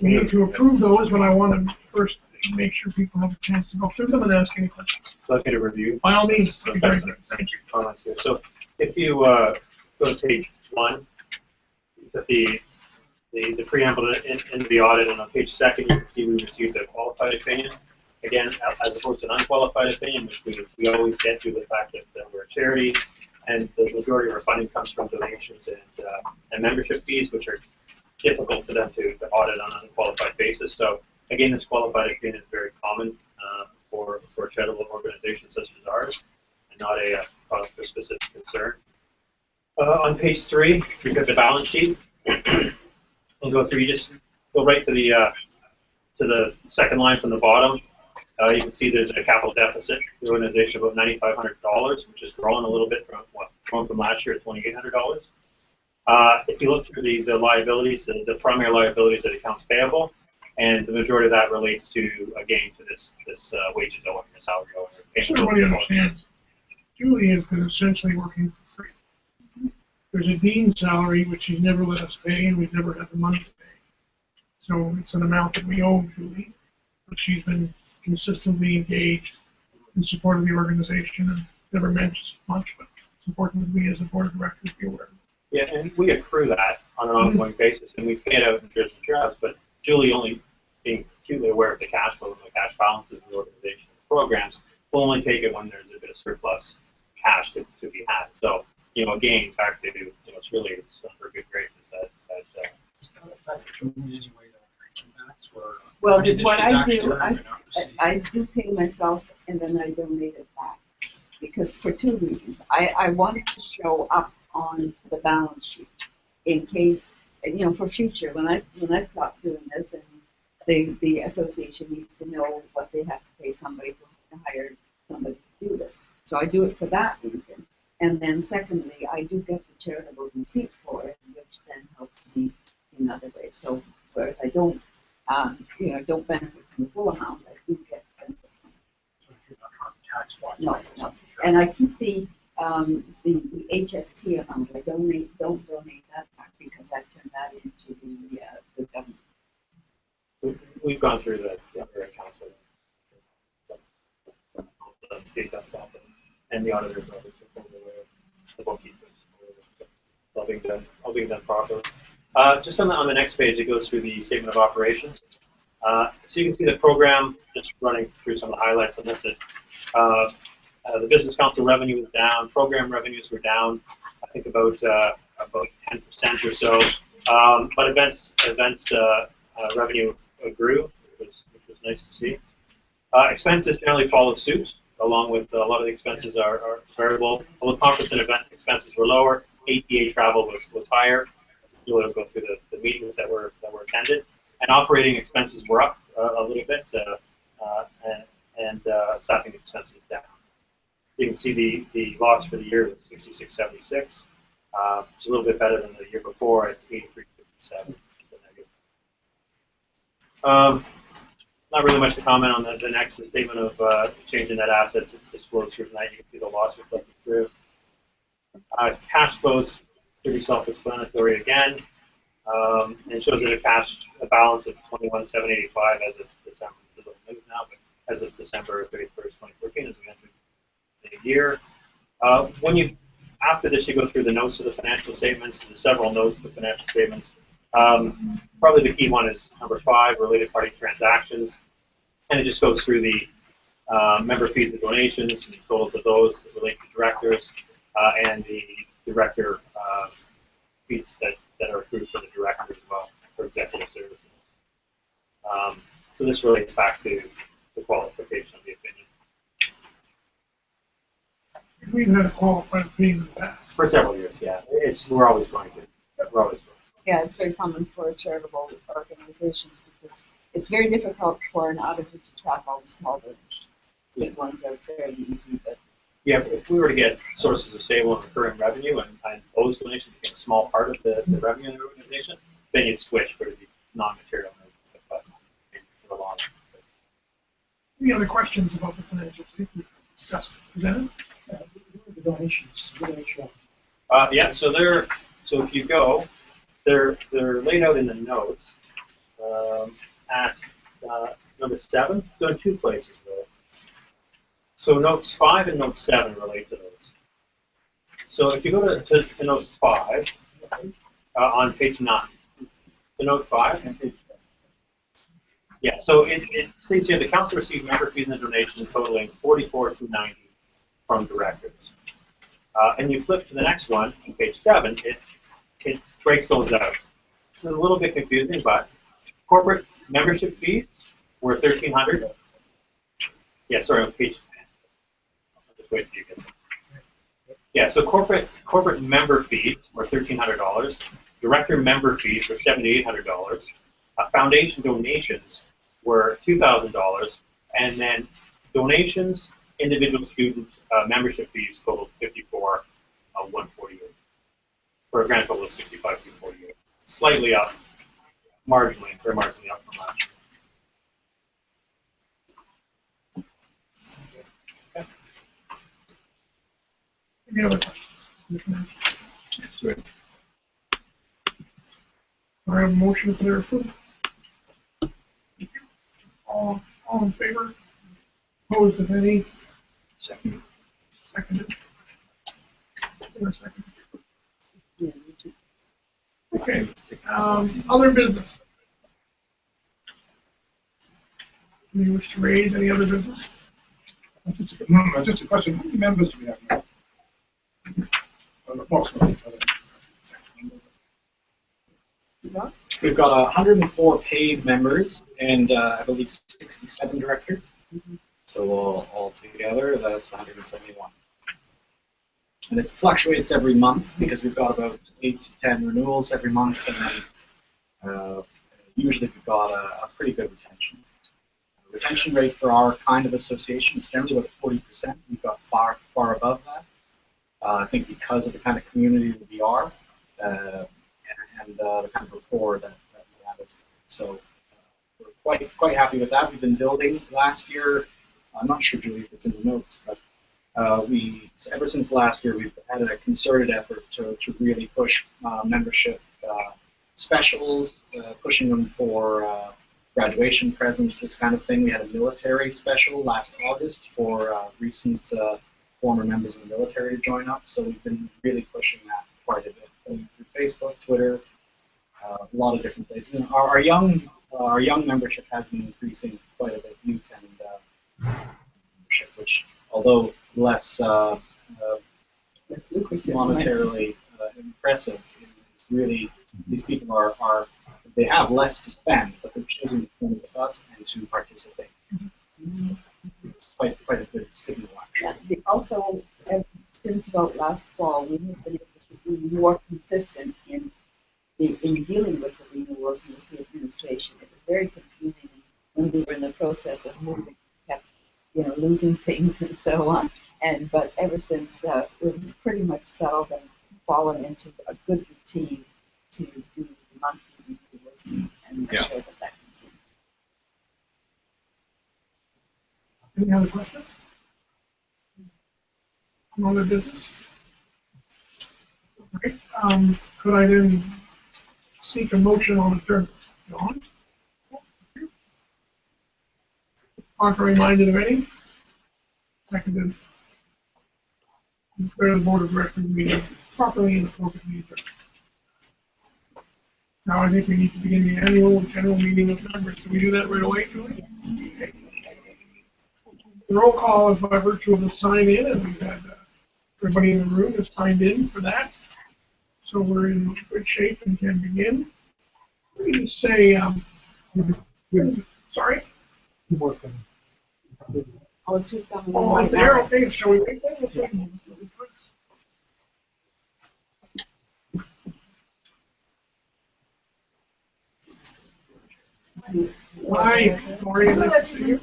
we need to approve those, but I want to first make sure people have a chance to go through them and ask any questions. So I'll get a review. By all means, that'd be very good. Thank you. Comments here. So if you go to page 1, the preamble into the audit, and on page 2, you can see we received a qualified opinion. Again, as opposed to an unqualified opinion, which we always get due to the fact that we're a charity, and the majority of our funding comes from donations and membership fees, which are difficult for them to audit on an unqualified basis. So again, this qualified opinion is very common for charitable organizations such as ours, and not a cause for specific concern. On page 3, we've got the balance sheet. We'll go through. You just go right to the second line from the bottom. You can see there's a capital deficit for the organization of about $9,500, which has grown a little bit from last year at $2,800. If you look through the liabilities, the primary liabilities are accounts payable, and the majority of that relates to, again, to this wages owing, or salary owing. So everybody understands, Julie has been essentially working for free. There's a dean salary, which she's never let us pay, and we've never had the money to pay. So it's an amount that we owe Julie, but she's been consistently engaged in support of the organization and never mentions much, but it's important that we as a board of directors be aware of it. Yeah, and we accrue that on an ongoing basis, and we pay it out in dribs and drabs, but Julie, only being acutely aware of the cash flow and the cash balances of the organization and programs, will only take it when there's a bit of surplus cash to be had. So, again, back to, it's really under good graces that Well, what I do, I do pay myself and then I donate it back. Because for two reasons. I wanted to show up on the balance sheet in case, for future, when I stop doing this and the association needs to know what they have to pay somebody to hire somebody to do this. So I do it for that reason. And then secondly, I do get the charitable receipt for it, which then helps me in other ways. So whereas I don't, don't benefit from the full amount, I do get benefit from it. No. And I keep the HST amount. I don't donate that back because I turn that into the government. we've gone through the other accounts and the auditors obviously the bookkeepers. All being done properly. Just on the next page, it goes through the statement of operations. So you can see the program, just running through some of the highlights on this. The business council revenue was down, program revenues were down, I think about 10% or so. But events revenue grew, which was nice to see. Expenses generally followed suit, along with a lot of the expenses are variable. Although conference and event expenses were lower, APA travel was higher. You'll go through the meetings that were attended, and operating expenses were up a little bit, and staffing expenses down. You can see the loss for the year was 66.76. It's a little bit better than the year before. It's 83.57. Not really much to comment on the next statement of change in net assets. It just flows through tonight. You can see the loss reflected through. Cash flows, pretty self-explanatory again. And it shows that a balance of 21,785 as of December. It's a little news now, but as of December 31st, 2014, as we entered the year. After this, you go through the notes of the financial statements. There's several notes of the financial statements. Probably the key one is number 5, related party transactions, and it just goes through the member fees and donations and the totals of those that relate to directors and the director fees that are accrued for the director as well for executive services. So this relates back to the qualification of the opinion. We've had a qualified opinion in the past. For several years, yeah. We're always going to. We're always going. Yeah, it's very common for charitable organizations because it's very difficult for an auditor to track all the small donations. Big ones are fairly easy, but yeah, if we were to get sources of stable and recurring revenue and those donations became a small part of the revenue in the organization, then you'd switch for it to be non-material. But for the long run. Any other questions about the financial statements discussed? Presented? The donations, what do they show? Yeah, so if you go, they're laid out in the notes at number 7. They're in 2 places though. So notes 5 and note 7 relate to those. So if you go to note 5 on page 9, to note 5. Yeah, so it states here the council received member fees and donations totaling $44,290 from directors. And you flip to the next one on page 7. It breaks those out. This is a little bit confusing, but corporate membership fees were $1,300. Yeah, sorry, on page 10. I'll just wait till you get there. Yeah, so corporate member fees were $1,300. Director member fees were $7,800. Foundation donations were $2,000, and then donations, individual student membership fees totaled $54,148 for a grand total of $65,248. Slightly up, marginally, very marginally up from last year. Okay. Any other questions? That's good. I have a motion for their approval. All in favor? Opposed, if any? Seconded. Or second. Okay, other business. Do you wish to raise any other business? Just a question, how many members do we have now? Approximately. We've got 104 paid members and I believe 67 directors. So all together, that's 171. And it fluctuates every month because we've got about 8 to 10 renewals every month, and then usually we've got a pretty good retention. The retention rate for our kind of association is generally about 40%. We've got far above that. I think because of the kind of community that we are, and the kind of rapport that we have. So we're quite happy with that. We've been building last year. I'm not sure, Julie, if it's in the notes, but ever since last year, we've had a concerted effort to really push membership specials, pushing them for graduation presents, this kind of thing. We had a military special last August for recent former members of the military to join up, so we've been really pushing that quite a bit through Facebook, Twitter, a lot of different places. And our young membership has been increasing quite a bit, youth and membership, which, although less monetarily impressive, is really, these people are they have less to spend, but they're choosing to spend with us and to participate. So it's quite a good signal, actually. Yeah, also, since about last fall, we have been able to be more consistent in dealing with the renewals and with the administration. It was very confusing when we were in the process of moving, kept losing things and so on. But ever since, we've pretty much settled and fallen into a good routine to do the monthly renewals and make sure that comes in. Any other questions? No other business? Okay, could I then seek a motion on adjournment? John? Contrary minded of any? Seconded. Declare the board of directors meeting properly and appropriately adjourned. Now I think we need to begin the annual general meeting of members. Can we do that right away, Julie? Yes. Okay. The roll call is by virtue of the sign in, and we've had everybody in the room has signed in for that. So we're in good shape and can begin. Let me just say, sorry? Oh, up there, okay, shall we wait then? Hi, Maureen, nice to see you.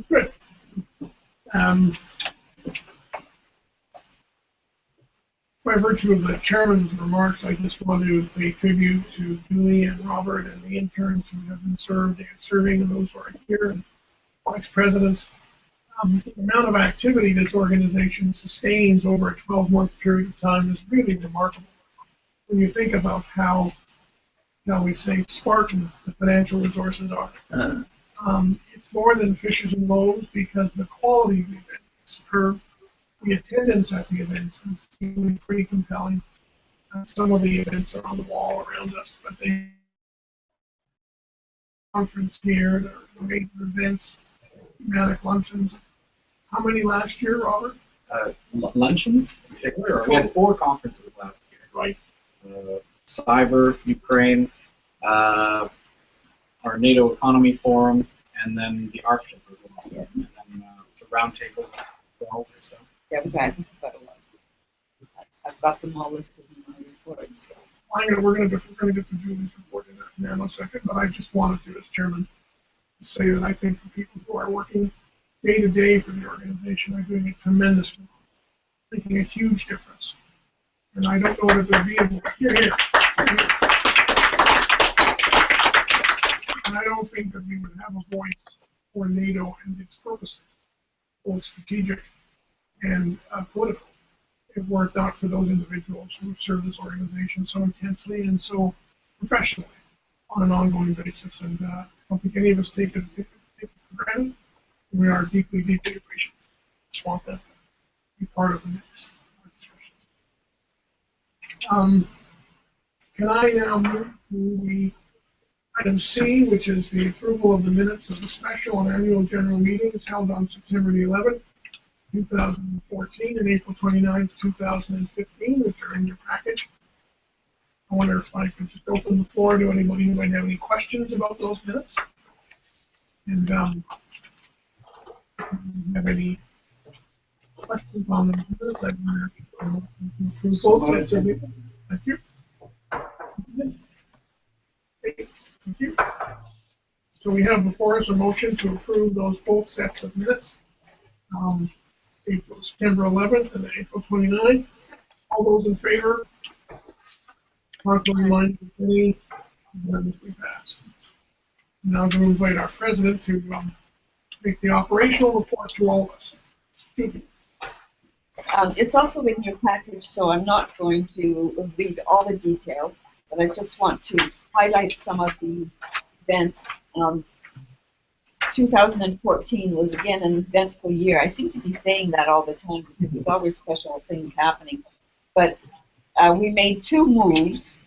Good. By virtue of the chairman's remarks, I just want to pay tribute to Julie and Robert and the interns who have been serving and those who are here, and vice presidents. The amount of activity this organization sustains over a 12-month period of time is really remarkable. When you think about how we say, Spartan the financial resources are. It's more than fishes and loaves because the quality of the event is superb. The attendance at the events is really pretty compelling. Some of the events are on the wall around us, but they conference here, there are major events, thematic luncheons. How many last year, Robert? Luncheons in particular? We had 4 conferences last year. Right. Cyber, Ukraine, our NATO Economy Forum, and then the Arctic as well. Yeah. And then the roundtable, 12 or so. Yeah, we've had quite a lot. I've got them all listed in my report. So. We're going to get to Julie's report in a second, but I just wanted to, as chairman, say that I think the people who are working day to day for the organization are doing a tremendous job, making a huge difference. And I don't know that they're being here. And I don't think that we would have a voice for NATO and its purposes, both strategic and political, have worked out for those individuals who have served this organization so intensely and so professionally on an ongoing basis. And I don't think any of us take it for granted. We are deeply, deeply appreciative. Just want that to be part of the mix. Can I now move to the item C, which is the approval of the minutes of the special and annual general meetings held on September the 11th, 2014, and April 29th, 2015, which are in your package. I wonder if I could just open the floor to anybody who might have any questions about those minutes. And have any questions on the minutes? I wonder if you both sets of it. Thank you. Thank you. So we have before us a motion to approve those both sets of minutes. April, September 11th and April 29th. All those in favor? Mark will remind you if any unanimously passed. Now I'm going to invite our president to make the operational report to all of us. It's also in your package, so I'm not going to read all the detail, but I just want to highlight some of the events. 2014 was again an eventful year. I seem to be saying that all the time because there's always special things happening. But we made 2 moves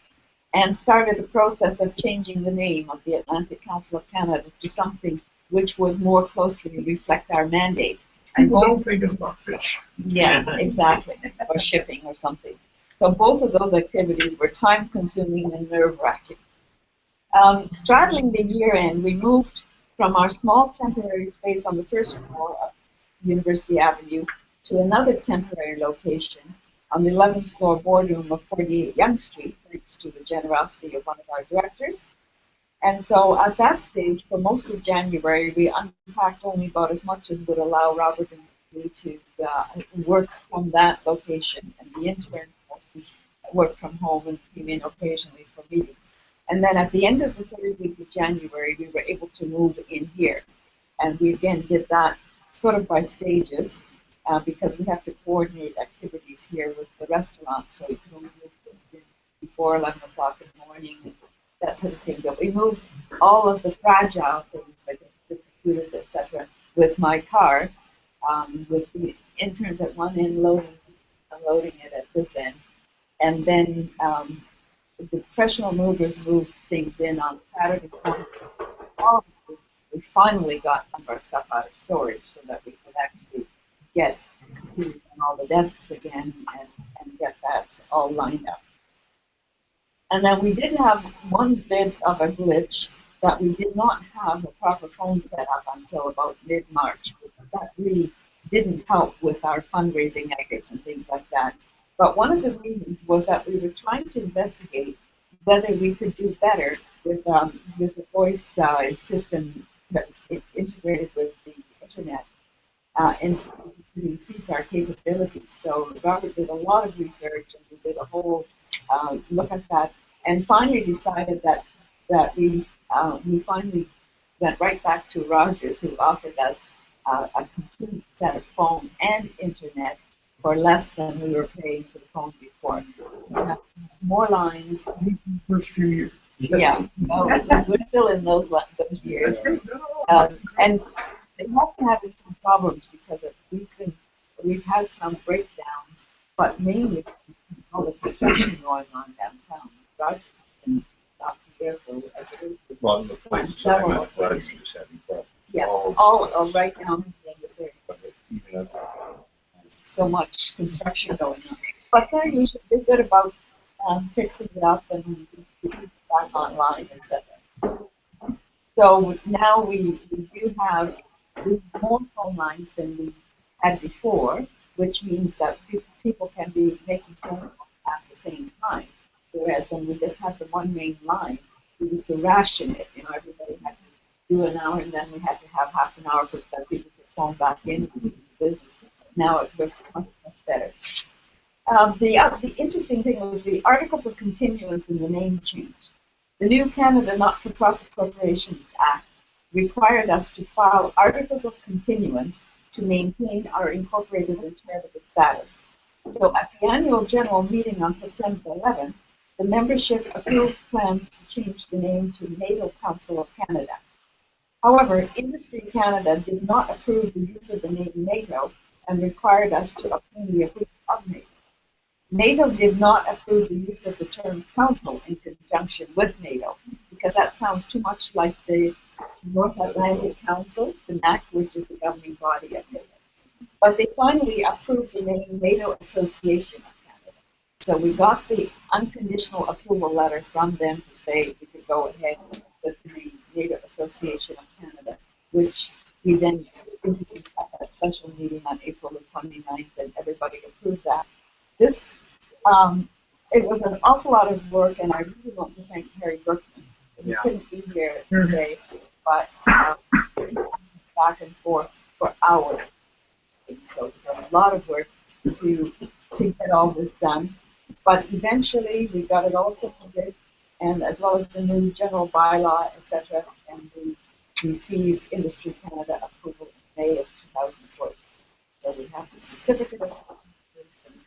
and started the process of changing the name of the Atlantic Council of Canada to something which would more closely reflect our mandate. And People don't think it's about fish. Yeah, exactly, or shipping or something. So both of those activities were time-consuming and nerve-wracking. Straddling the year-end, we moved from our small temporary space on the first floor of University Avenue to another temporary location on the 11th floor boardroom of 48 Yonge Street, thanks to the generosity of one of our directors. And so at that stage, for most of January, we unpacked only about as much as would allow Robert and me to work from that location, and the interns mostly worked from home and came in occasionally for meetings. And then at the end of the 3rd week of January, we were able to move in here. And we again did that sort of by stages because we have to coordinate activities here with the restaurant, so we could only move before 11 o'clock in the morning, that sort of thing. But we moved all of the fragile things, like the computers, etc., with my car, with the interns at one end unloading it at this end. And then the professional movers moved things in on Saturday morning. We finally got some of our stuff out of storage so that we could actually get computers on all the desks again and get that all lined up. And then we did have one bit of a glitch that we did not have a proper phone set up until about mid-March. That really didn't help with our fundraising efforts and things like that. But one of the reasons was that we were trying to investigate whether we could do better with the voice system that's integrated with the internet and to increase our capabilities. So Robert did a lot of research and we did a whole look at that, and finally decided that we finally went right back to Rogers, who offered us a complete set of phone and internet for less than we were paying for the phone before. We have more lines. First few years. Yeah, we're still in those years. And they have been having some problems because we've had some breakdowns, but mainly all the construction going on downtown. Rogers has been not there for Well, the place several Rogers is having problems. Yeah, all right down in this area. So much construction going on. But they're usually good about fixing it up and keeping it back online, etc. So now we do have more phone lines than we had before, which means that people can be making phone calls at the same time. Whereas when we just had the one main line, we had to ration it. Everybody had to do an hour, and then we had to have half an hour for that people could phone back in and do business. Now it works much, much better. The interesting thing was the Articles of Continuance in the name change. The new Canada Not-for-Profit Corporations Act required us to file Articles of Continuance to maintain our incorporated and charitable status. So at the annual general meeting on September 11th, the membership approved plans to change the name to NATO Council of Canada. However, Industry Canada did not approve the use of the name NATO and required us to obtain the approval of NATO. NATO did not approve the use of the term council in conjunction with NATO because that sounds too much like the North Atlantic Council, the NAC, which is the governing body of NATO. But they finally approved the name NATO Association of Canada. So we got the unconditional approval letter from them to say we could go ahead with the name NATO Association of Canada, which we then introduced at that special meeting on April the 29th, and everybody approved that. This, it was an awful lot of work, and I really want to thank Harry Berkman. He couldn't be here today, but back and forth for hours. So it was a lot of work to get all this done. But eventually we got it all submitted, and as well as the new general bylaw, etc. And we received Industry Canada approval in May of 2014. So we have the certificate of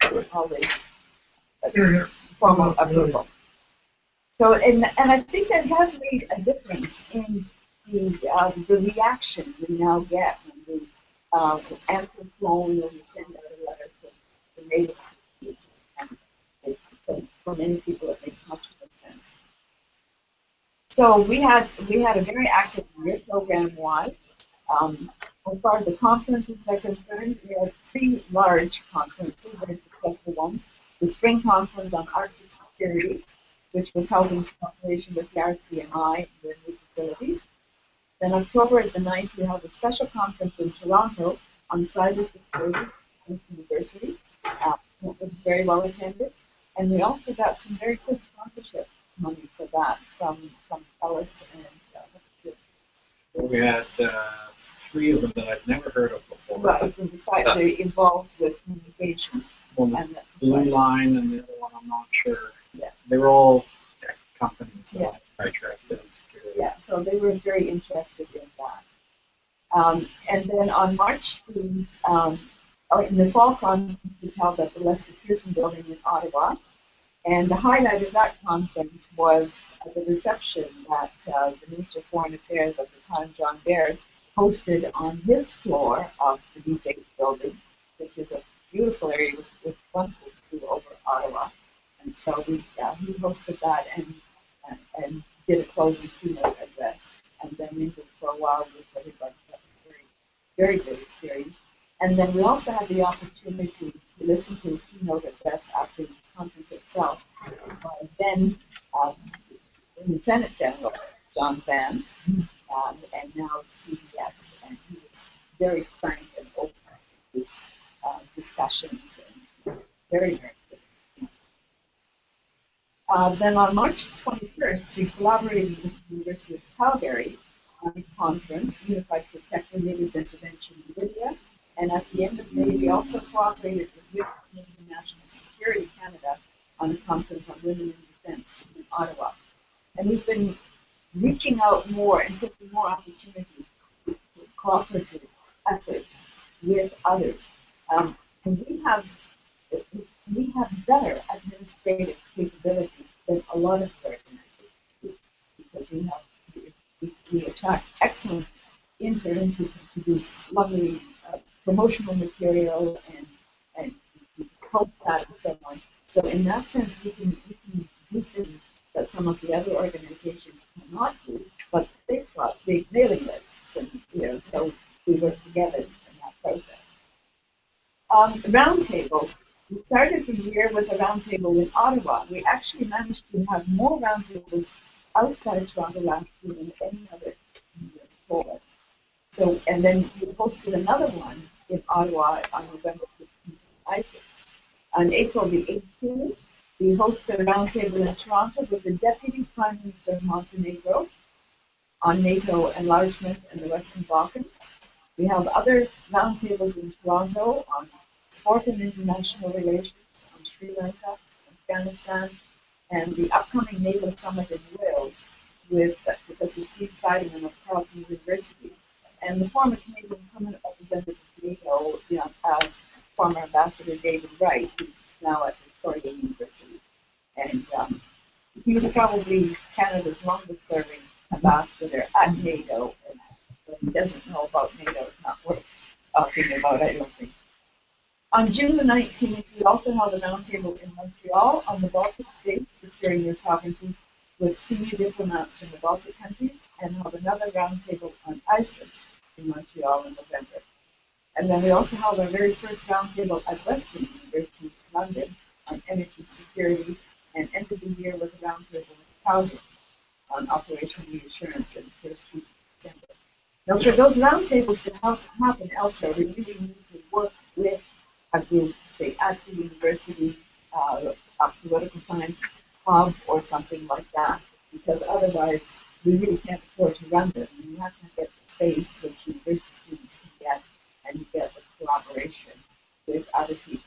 and all the formal approval. So and I think that has made a difference in the reaction we now get when we answer the phone or we send out a letter to the neighbors. And for many people, it makes much more sense. So we had a very active year program-wise. As far as the conferences are concerned, we had 3 large conferences, very successful ones. The Spring Conference on Arctic Security, which was held in cooperation with the RCMI and their new facilities. Then October the 9th, we held a special conference in Toronto on cybersecurity at the university. It was very well attended. And we also got some very good sponsorship money for that from Ellis and We had 3 of them that I'd never heard of before. right, and besides they're involved with communications. One And Blue Line and the other one I'm not sure. Yeah. They were all tech companies that Yeah. are interested in security. yeah, so they were very interested in that. And then on March in the fall conference was held at the Lester Pearson Building in Ottawa. And the highlight of that conference was the reception that the Minister of Foreign Affairs at the time, John Baird, hosted on his floor of the D8 building, which is a beautiful area with wonderful view over Ottawa. And so he hosted that and did a closing keynote address, and then mingled for a while with everybody. That was very, very good experience. And then we also had the opportunity to listen to a keynote address after the conference itself by then Lieutenant General John Vance, and now CBS, and he was very frank and open with his discussions, and very, very good. Then on March 21st, we collaborated with the University of Calgary on a conference, Unified Protect Leaders Intervention in Libya. And at the end of May, we also cooperated with International Security Canada on a conference on women in defense in Ottawa. And we've been reaching out more and taking more opportunities to cooperative efforts with others. And we have better administrative capability than a lot of organizations because we attract excellent interns who can produce lovely promotional material and post that and so on. So in that sense, we can do things that some of the other organizations cannot do, but they've got big mailing lists, and so we work together in that process. Roundtables. We started the year with a roundtable in Ottawa. We actually managed to have more roundtables outside Toronto last year than any other year before. So, and then we hosted another one in Ottawa on November 15th. On April the 18th, we hosted a roundtable in Toronto with the Deputy Prime Minister of Montenegro on NATO enlargement in the Western Balkans. We held other roundtables in Toronto on sport and international relations, on Sri Lanka, Afghanistan, and the upcoming NATO summit in Wales with Professor Steve Seidemann of Carleton University. And the former Canadian permanent representative of NATO, former Ambassador David Wright, who's now at Victoria University. And he was probably Canada's longest serving ambassador at NATO. And what he doesn't know about NATO is not worth talking about, I don't think. On June the 19th, we also held a roundtable in Montreal on the Baltic states securing their sovereignty with senior diplomats from the Baltic countries, and held another roundtable on ISIS in Montreal in November. And then we also held our very first roundtable at Western University in London on energy security, and ended the year with a roundtable in Calgary on operational reassurance in the first week of December. Now, for those roundtables to happen elsewhere, we really need to work with a group, say at the university, a political science hub or something like that, because otherwise we really can't afford to run them. You have to get the space which university students can get, and you get the collaboration with other people.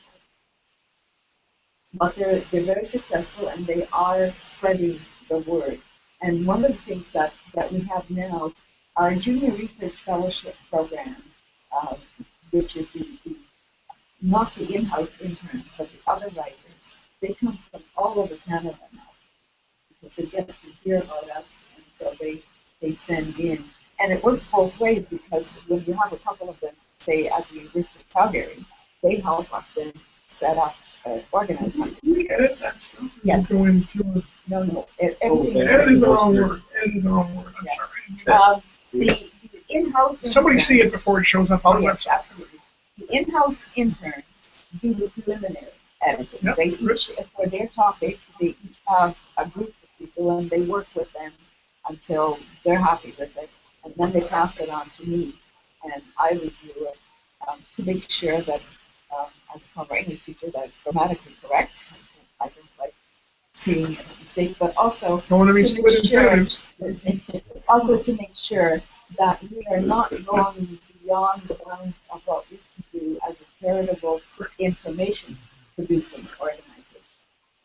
But they're very successful, and they are spreading the word. And one of the things that we have now, our junior research fellowship program, which is not the in-house interns, but the other writers, they come from all over Canada now, because they get to hear about us, and so they send in. And it works both ways, because when you have a couple of them, say at the University of Calgary, they help us then set up, organize something. We edit that stuff. Yes. Go in pure. No, everything. Edit is the wrong word. Edit is the wrong word. I'm sorry. The in-house. Somebody see it before it shows up on the yes, website. absolutely. The in-house interns do the preliminary editing. Yep. They each, for their topic, they each have a group of people, and they work with them until they're happy with it, and then they pass it on to me, and I review it to make sure that, as a former English teacher, that it's grammatically correct. I don't like seeing a mistake, but also Don't want to be to split make sure, infinities. also to make sure that we are not going beyond the bounds of what we can do as a charitable information producing organization.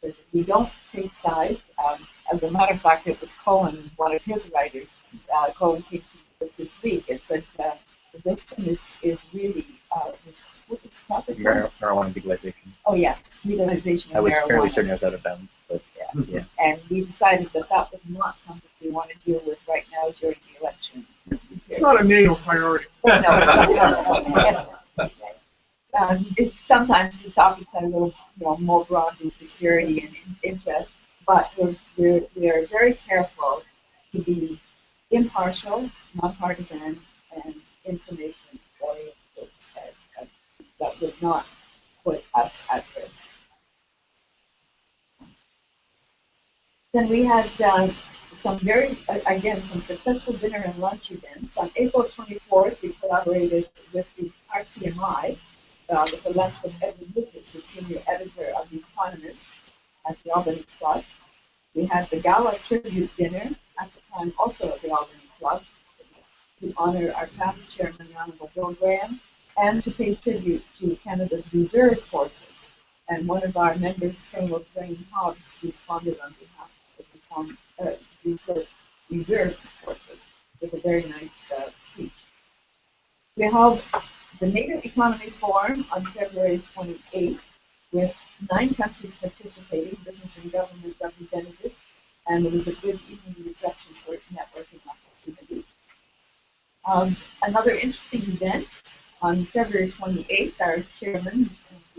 But we don't take sides. As a matter of fact, it was Cohen, one of his writers, Cohen came to us this week and said, this one is really, what was the topic? Marijuana legalization. Oh yeah, legalization I of was marijuana. fairly certain I was out of bounds, but yeah. And we decided that that was not something we want to deal with right now during the election. It's not a NATO priority. Sometimes the topics are a little, more broadly security and interest, but we're very careful to be impartial, nonpartisan, and information oriented. That would not put us at risk. Then we had some successful dinner and lunch events. On April 24th, we collaborated with the RCMI, with the lunch with Edward Lucas, the senior editor of The Economist, at the Albany Club. We had the gala tribute dinner at the time also at the Albany Club to honor our past chairman, Honorable Bill Graham, and to pay tribute to Canada's reserve forces. And one of our members, Colonel Dwayne Hobbs, responded on behalf of the reserve forces with a very nice speech. We held the NATO Economy Forum on February 28th with 9 countries participating, business and government representatives, and it was a good evening reception for networking opportunity. Another interesting event on February 28th, our chairman,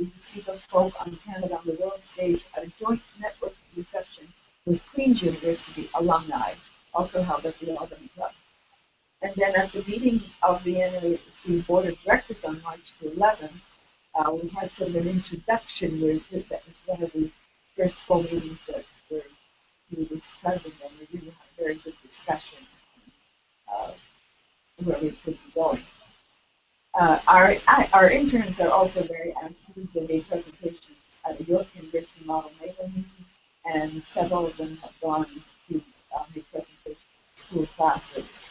Luciva, spoke on Canada on the World stage at a joint networking reception with Queen's University alumni, also held at the Albany Club. And then at the meeting of the NAC Board of Directors on March 11th, we had sort of an introduction where that was one of the first full meetings where he was present, and we really had a very good discussion where we could be going. Our interns are also very active. They made presentations at a York University Model NATO meeting, and several of them have gone to make presentations to school classes,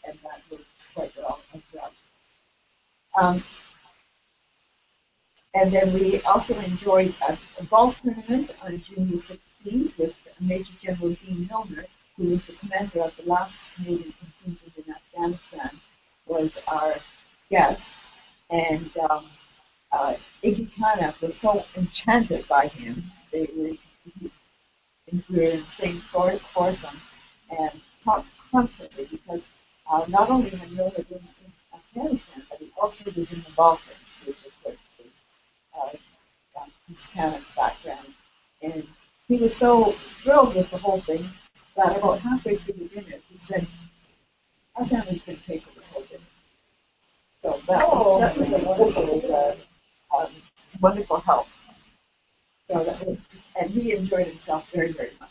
and that works quite well as well. And then we also enjoyed a golf tournament on June the 16th with Major General Dean Milner, who was the commander of the last Canadian contingent in Afghanistan, was our guest. And Iggy Kana was so enchanted by him. They were we were in the same foursome and talked constantly because not only had Miller been in Afghanistan, but he also was in the Balkans, which of course was his Kana's background. And he was so thrilled with the whole thing that about halfway through the dinner, he said, "Our family's going to pay for this whole dinner." So that was a wonderful help. So and he enjoyed himself very, very much.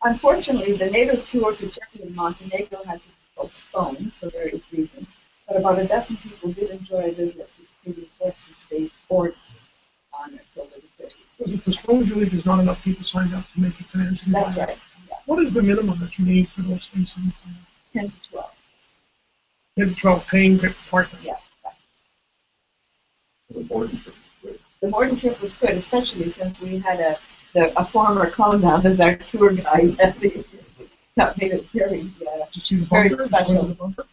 Unfortunately, the NATO tour to Czechia and Montenegro had to be postponed for various reasons, but about a dozen people did enjoy a visit to the Canadian Forces Base Fort on October the 30th. Was it postponed, Julie, because not enough people signed up to make it financially? That's right. Yeah. What is the minimum that you need for those things? 10 to 12. 10 to 12 paying partners? Yeah. The Borden trip was good. The Borden trip was good, especially since we had a former commandant as our tour guide. That made it very, To see the very bunker? special. Go to the bunker?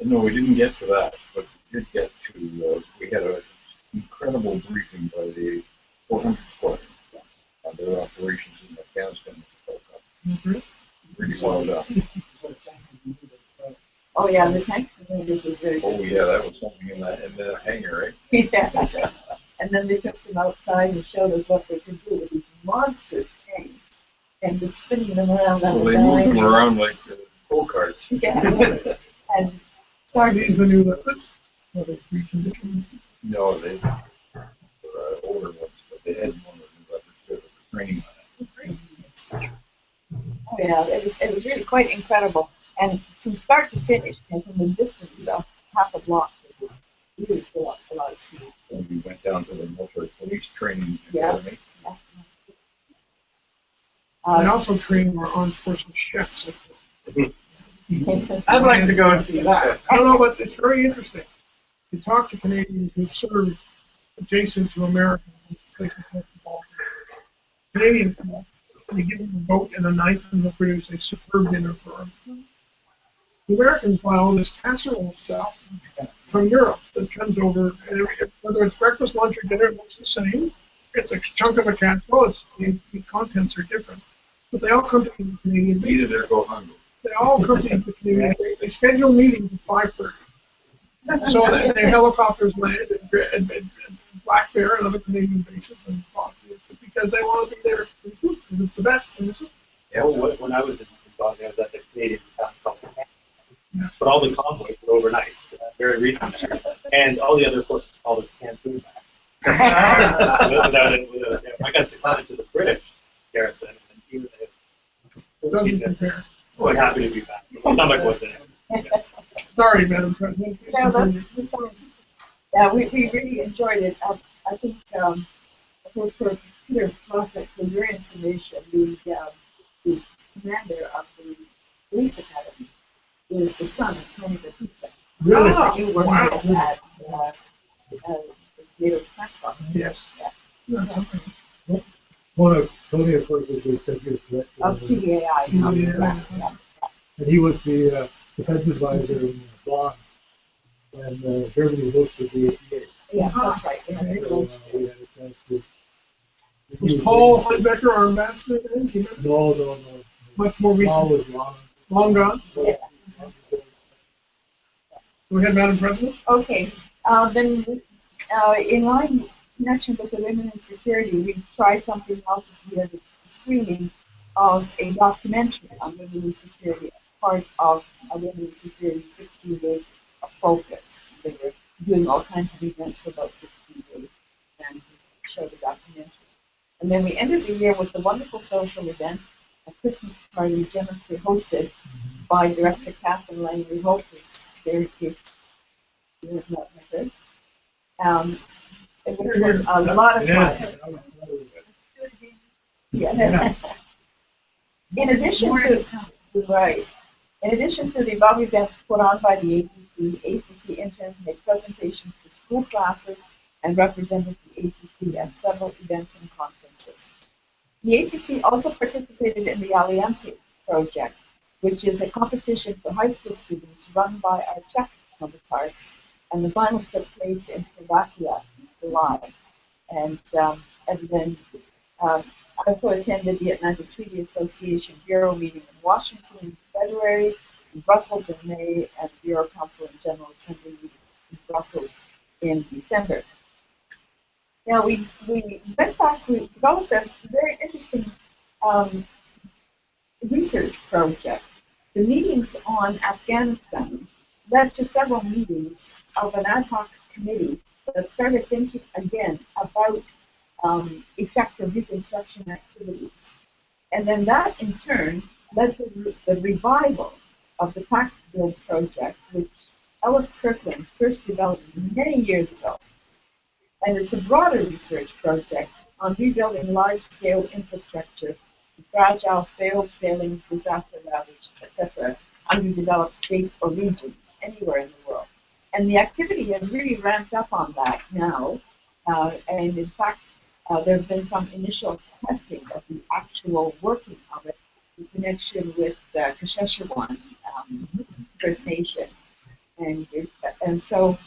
No, we didn't get to that, but we did get to, we had an incredible briefing by the 400 Squadron on their operations in Afghanistan. Mhm. Really well done. Oh yeah, the tank commanders was very Oh, good. yeah, that was something in the hangar, right? Yeah. And then they took them outside and showed us what they could do with these monstrous tanks and just spinning them around on Well, the they moved them line. around like go-karts. Yeah. And Are these the new liquids? Are they reconditioned? No, they were older ones, but they had one of them that was training on it. oh yeah, it was really quite incredible. And from start to finish, and from the distance of half a block, it was really full up a lot of speed. And we went down to the military police training Yeah. academy. They also train our armed forces chefs. I'd like to go see that. No, but it's very interesting. You talk to Canadians who serve adjacent to Americans in places like the Balkans. Canadian people, you give them a boat and a knife and they'll produce a superb dinner for them. The Americans buy all this casserole stuff from Europe that comes over, and whether it's breakfast, lunch, or dinner, it looks the same. It's a chunk of a casserole. The contents are different, but they all come to the Canadian beach. Either they're go hungry. They all come to the Canadian. They schedule meetings at 5:30. So that their helicopters land at Black Bear and other Canadian bases and because they want to be there for the food because it's the best. And this is, Yeah, well, when I was in Bosnia, I was at the Canadian town called Yeah. but all the convoys were overnight, very recently, and all the other forces called us canned food back. I got seconded to the British garrison, and he was it doesn't compare. quite happy to be back. My stomach wasn't in. Sorry, Madam President. Please No, continue. that's fine. Yeah, we really enjoyed it. I think for Peter Prospect, for your information, the commander of the police academy is the son of Tony Batista. Really? You were Wow. at the NATO Defense Club. Yes. Yeah. That's something. One of Tony, of course, was the executive director. Of CDAI. CDAI. Yeah. And he was the defense advisor in Bonn when Germany hosted the APA. Yeah, that's right. We had to So go. we had a chance to. Was Paul Heinbecker our ambassador then? Do you remember? No. Much more Paul recent. was long. Long gone. Yeah. Go ahead, Madam President. Okay, then in line connection with the women in security, we tried something else here, the screening of a documentary on women in security as part of a women in security 16 days of focus. They were doing all kinds of events for about 16 days and we showed the documentary. And then we ended the year with a wonderful social event, a Christmas party generously hosted by Director Catherine Lang. We hope this there is you have not heard. It was a lot of fun. Yeah. In addition to the above events put on by the ACC interns made presentations to school classes and represented the ACC at several events and conferences. The ACC also participated in the Alianti project, which is a competition for high school students run by our Czech counterparts And the finals took place in Slovakia in July. And then I also attended the Atlantic Treaty Association Bureau meeting in Washington in February, in Brussels in May, and Bureau Council and General Assembly meetings in Brussels in December. Now we went back, we developed a very interesting research project. The meetings on Afghanistan led to several meetings of an ad hoc committee that started thinking again about effective reconstruction activities. And then that in turn led to the revival of the Pax Build project, which Ellis Kirkland first developed many years ago. And it's a broader research project on rebuilding large-scale infrastructure, fragile, failed, failing, disaster-ravaged, etc., underdeveloped states or regions anywhere in the world. And the activity has really ramped up on that now. And in fact, there have been some initial testing of the actual working of it in connection with Kasheshewan First Nation. And so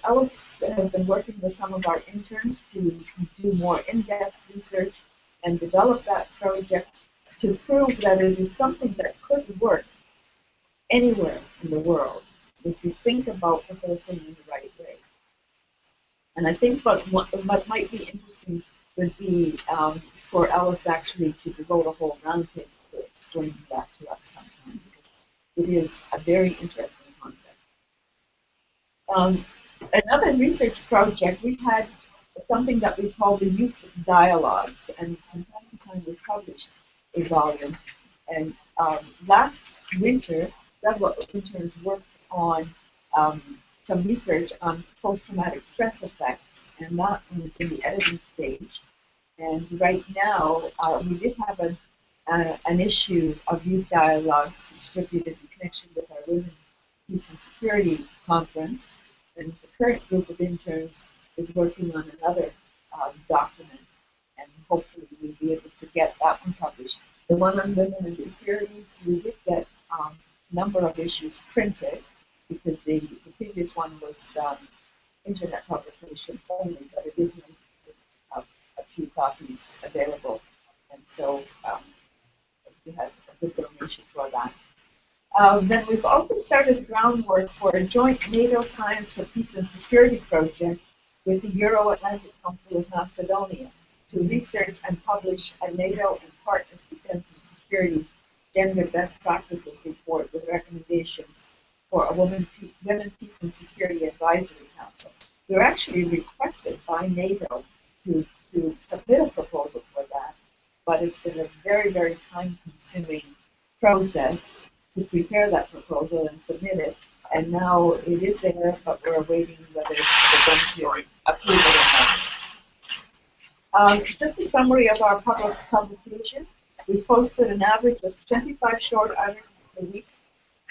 Ellis has been working with some of our interns to do more in-depth research and develop that project to prove that it is something that could work anywhere in the world if you think about the whole thing in the right way. And I think what might be interesting would be for Ellis actually to devote a whole roundtable to explaining that to us sometime, because it is a very interesting concept. Another research project, we had something that we call the Youth Dialogues, and from time to time we published a volume. And last winter, several interns worked on some research on post-traumatic stress effects, and that one is in the editing stage. And right now, we did have an issue of Youth Dialogues distributed in connection with our Women, Peace and Security conference. And the current group of interns is working on another document, and hopefully we'll be able to get that one published. The one on women and securities, we did get a number of issues printed, because the previous one was internet publication only, but it is nice to have a few copies available. And so we had a good donation for that. Then we've also started groundwork for a joint NATO Science for Peace and Security project with the Euro-Atlantic Council of Macedonia to research and publish a NATO and Partners Defense and Security Gender Best Practices report with recommendations for a Women, Peace and Security Advisory Council. We were actually requested by NATO to submit a proposal for that, but it's been a very, very time-consuming process to prepare that proposal and submit it. And now it is there, but we're awaiting whether they're going to approve it or not. Just a summary of our public publications. We posted an average of 25 short articles a week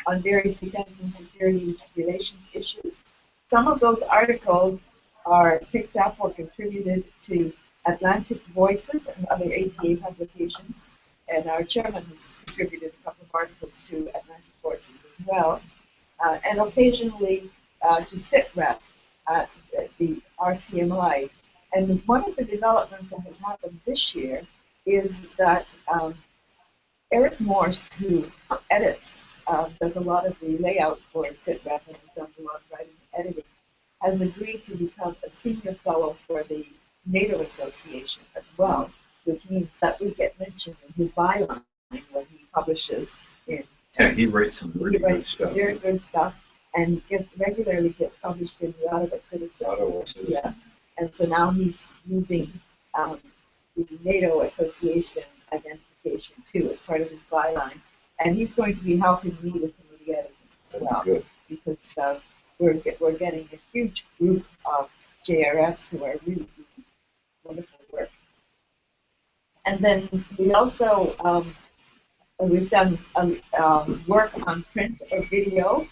on various defense and security relations issues. Some of those articles are picked up or contributed to Atlantic Voices and other ATA publications. And our chairman has contributed a couple of articles to Atlantic Voices as well. And occasionally to SITREP at the RCMI. And one of the developments that has happened this year is that Eric Morse, who edits, does a lot of the layout for SITREP and has done a lot of writing and editing, has agreed to become a senior fellow for the NATO Association as well, which means that we get mentioned in his byline when he publishes in. Yeah, he writes some really good stuff. Very good stuff, and regularly gets published in the Ottawa Citizen. Ottawa Citizen. Yeah, and so now he's using the NATO Association identification too as part of his byline, and he's going to be helping me with committee editing as well. Good. Because we're getting a huge group of JRFs who are really doing wonderful work. And then we also we've done work on print or video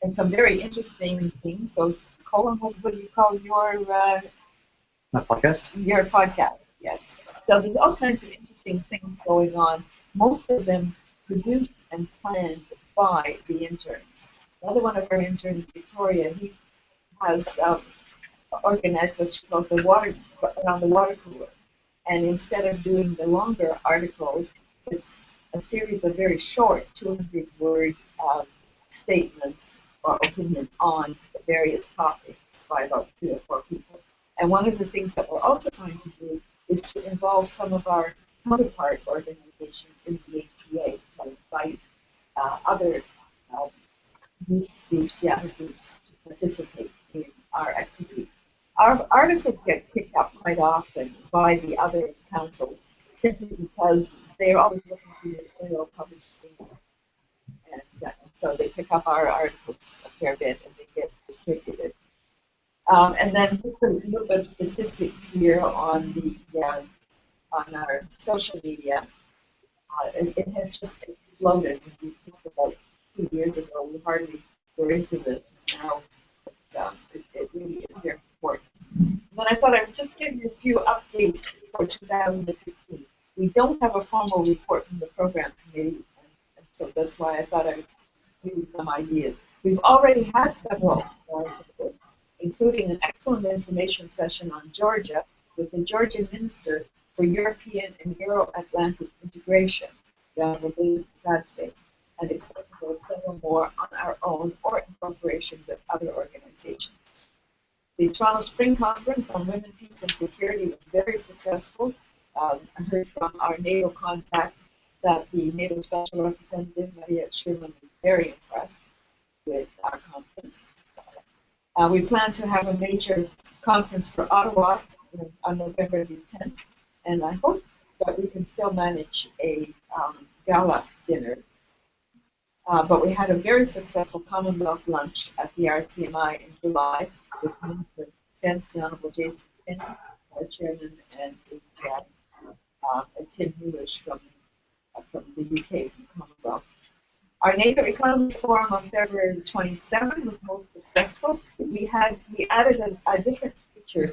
and some very interesting things. So, Colin, what do you call your My podcast? Your podcast, yes. So there's all kinds of interesting things going on. Most of them produced and planned by the interns. Another one of our interns, Victoria, he has organized what she calls the water around the water cooler. And instead of doing the longer articles, it's a series of very short 200-word statements or opinion on the various topics by about 3 or 4 people. And one of the things that we're also trying to do is to involve some of our counterpart organizations in the ATA, to invite other youth groups, young groups to participate in our activities. Our articles get picked up quite often by the other councils simply because they're always looking for material published things. And so they pick up our articles a fair bit and they get distributed. And then just a little bit of statistics here on the on our social media. It has just exploded. We talked about 2 years ago, we hardly were into this. Now it really is very important. And then I thought I would just give you a few updates for 2015. We don't have a formal report from the program committee, and so that's why I thought I would give you some ideas. We've already had several articles, including an excellent information session on Georgia with the Georgian Minister for European and Euro-Atlantic Integration, Honorable David, and expect about several more on our own or in cooperation with other organizations. The Toronto Spring Conference on Women, Peace and Security was very successful. I heard from our NATO contact that the NATO Special Representative, Maria Sherman, was very impressed with our conference. We plan to have a major conference for Ottawa on November the 10th, and I hope that we can still manage a gala dinner. But we had a very successful Commonwealth lunch at the RCMI in July with Minister of Defense, the Honorable Jason Finn, our chairman, and his Tim Hewlish from the UK, from Commonwealth. Our NATO Economy Forum on February 27th was most successful. We added a different feature,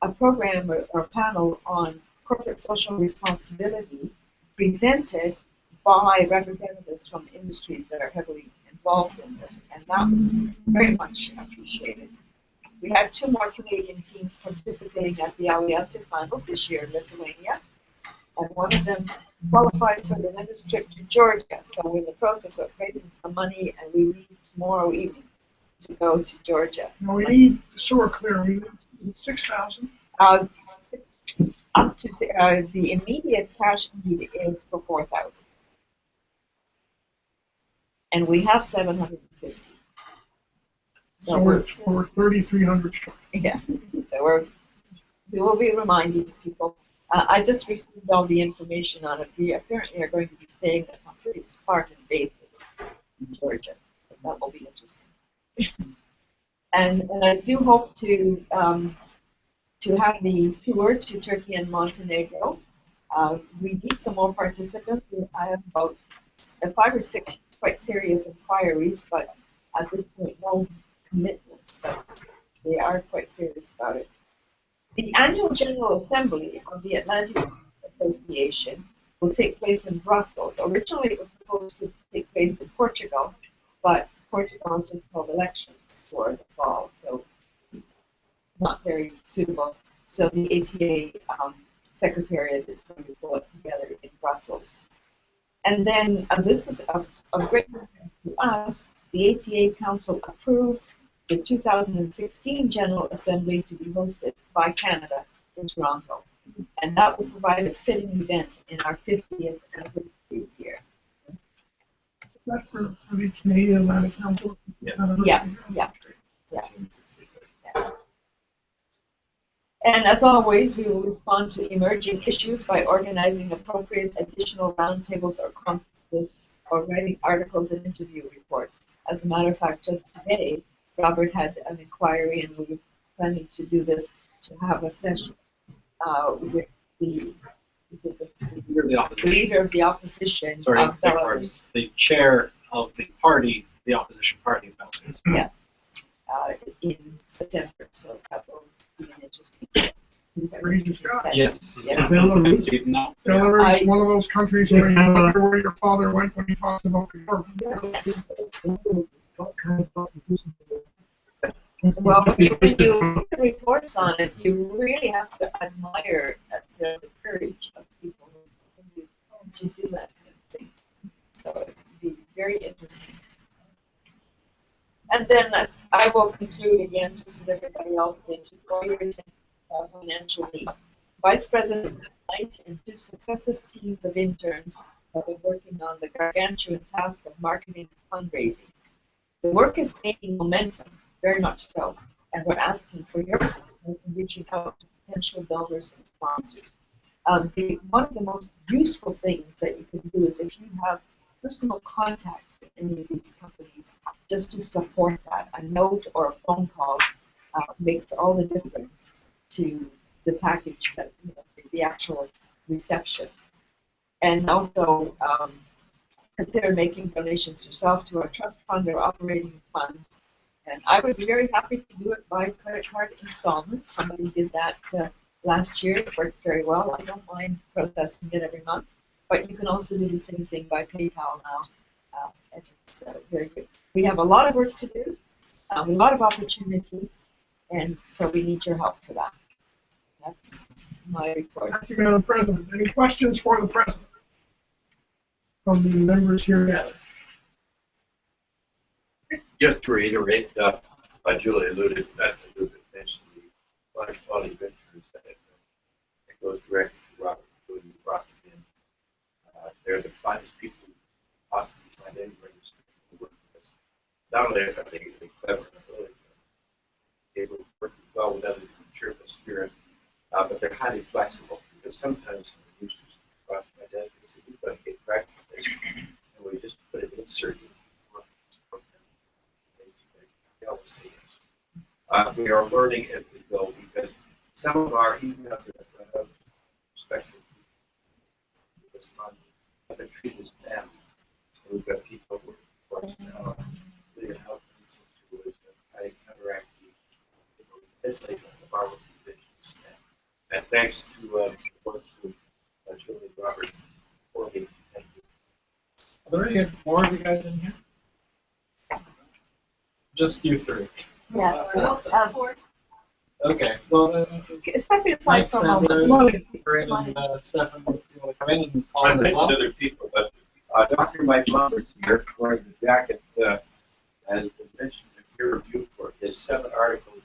a program or panel on corporate social responsibility presented by representatives from industries that are heavily involved in this, and that was very much appreciated. We had 2 more Canadian teams participating at the Aliantic Finals this year in Lithuania, and one of them qualified for the next trip to Georgia. So we're in the process of raising some money, and we leave tomorrow evening to go to Georgia. Now we need, so we're clear, we need 6,000. Up to the immediate cash need is for 4,000, and we have 750. So we're 3,300 short. Yeah. So we will be reminding people. I just received all the information on it. We apparently are going to be staying at some pretty Spartan bases in Georgia. That will be interesting. And I do hope to have the tour to Turkey and Montenegro. We need some more participants. I have about 5 or 6 quite serious inquiries, but at this point, no commitments. But they are quite serious about it. The annual General Assembly of the Atlantic Association will take place in Brussels. Originally, it was supposed to take place in Portugal, but Portugal just held elections for the fall, so not very suitable. So the ATA Secretariat is going to pull it together in Brussels. And then this is of great benefit to us. The ATA Council approved the 2016 General Assembly to be hosted by Canada in Toronto. And that will provide a fitting event in our 50th anniversary year. Is that for the Canadian Atlantic Council? Yeah. And as always, we will respond to emerging issues by organizing appropriate additional roundtables or conferences or writing articles and interview reports. As a matter of fact, just today, Robert had an inquiry, and we were planning to do this, to have a session with the leader of the opposition. Sorry, of Belarus. the chair of the party, the opposition party of Belarus. Yeah, in September, so that will be an interesting. Raise your shot. Yes. Yeah. Belarus. No. Belarus is one of those countries where you wonder where your father went when he talks about the war. Well, when you read the reports on it, you really have to admire the courage of people who to do that kind of thing. So it'd be very interesting. And then I will conclude again, just as everybody else did, to draw your attention to financial need. Vice President Knight and 2 successive teams of interns have been working on the gargantuan task of marketing and fundraising. The work is gaining momentum, very much so, and we're asking for your support in reaching out to potential donors and sponsors. One of the most useful things that you can do is if you have personal contacts in any of these companies, just to support that. A note or a phone call makes all the difference to the package, that, you know, the actual reception. And also consider making donations yourself to our trust fund or operating funds. And I would be very happy to do it by credit card installment. Somebody did that last year. It worked very well. I don't mind processing it every month. But you can also do the same thing by PayPal now. And it's very good. We have a lot of work to do, a lot of opportunity, and so we need your help for that. That's my report. Thank you, Madam President. Any questions for the President from the members here gathered? Just to reiterate, Julie alluded that mentioned the large body of interns that goes directly to Robert, who brought them in. They're the finest people who possibly find anywhere to work with us. Not only are they clever and really able to work well with others in cheerful spirit, but they're highly flexible, because sometimes the users cross my desk and say, we've got to get practical this, and we just put an insert in. We are learning as we go, because some of our, even after special have been treated as them. So we've got people who are now really helping to counteract the essay of our conditions. And thanks to the work of Julie and Robert for the thank you. Are there any more of you guys in here? Just you 3. Yeah. Okay. Well, Step inside Mike, for a Sandra, moment. Corinne, and Stefan, if you want to come in and I call in as mentioned well. other people, but Dr. Mike Lumber's here wearing the jacket, has been mentioned in the peer review for his 7 articles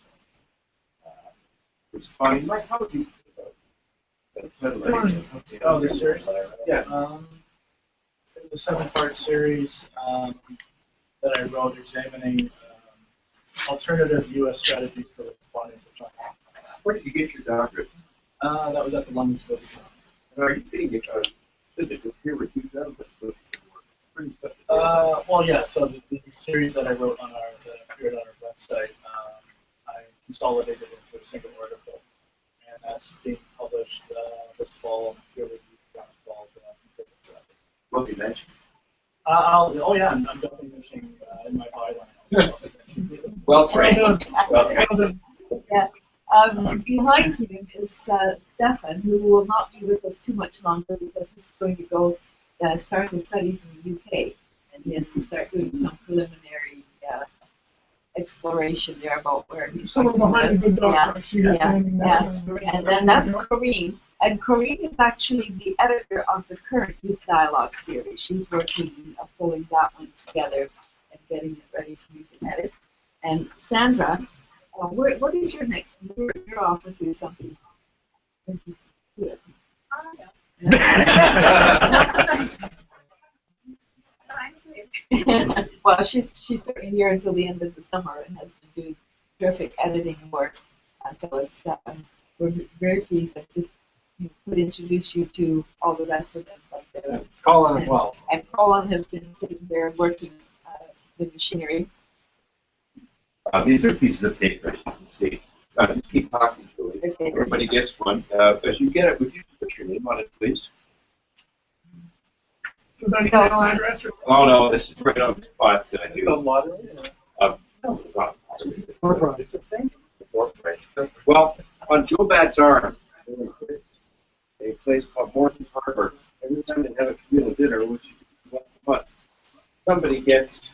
responding. Mike, how would you Oh, this series? Yeah. The 7-part series that I wrote examining alternative U.S. strategies for responding to China. Where did you get your doctorate? That was at the London School of Economics. And are you getting it? Physical peer review done? Well, yeah. So the series that I wrote on that appeared on our website, I consolidated into a single article, and that's being published this fall in a peer review journal called What you mentioned. Oh yeah, I'm definitely mentioning in my byline. Well trained. Well trained. Yeah. Behind him is Stefan, who will not be with us too much longer because he's going to go start his studies in the UK, and he has to start doing some preliminary exploration there about where he's Someone behind the good doctor. I see her yeah, standing yeah. there. And then that's Corinne. And Corinne is actually the editor of the current Youth Dialogue series. She's working on pulling that one together and getting it ready for you to edit. And Sandra, what is your next? You're off to do something. Good. Well, she's certainly here until the end of the summer and has been doing terrific editing work. So it's we're very pleased that just could introduce you to all the rest of them. But, Colin as well. And Colin has been sitting there working the machinery. These are pieces of paper, as you can see. Just keep talking, Julie. Okay. Everybody gets one. As you get it, would you put your name on it, please? Is that your email address? Or Oh, no, this is right on the spot that I do. moderator. No, it's not. It's a thing. Well, On Joe Bat's arm, a place called Morton's Harbor. Every time they have a communal dinner, which is once a month, somebody gets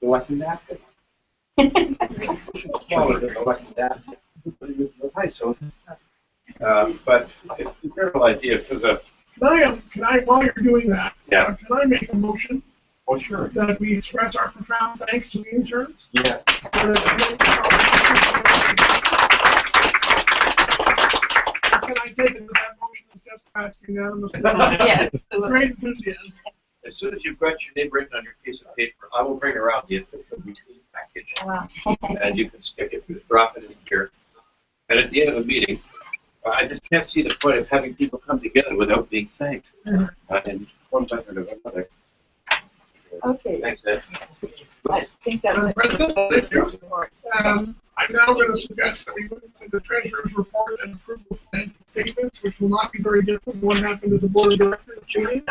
the lucky napkin. Smaller than the lucky napkin. So, but it's a terrible idea for the. Can I, while you're doing that, Yeah. can I make a motion Oh, sure. that we express our profound thanks to the interns? Yes. Can I take it that that motion is just passed unanimously? Yes. Great enthusiasm. As soon as you've got your name written on your piece of paper, I will bring around the official receipt package. Wow. And you can stick it, you drop it in here. And at the end of the meeting, I just can't see the point of having people come together without being thanked. And one method or another. Okay. Thanks, Ed. I think that was President, thank you. I'm now going to suggest that we move to the treasurer's report and approval of financial statements, which will not be very different from what happened to the board of directors meeting.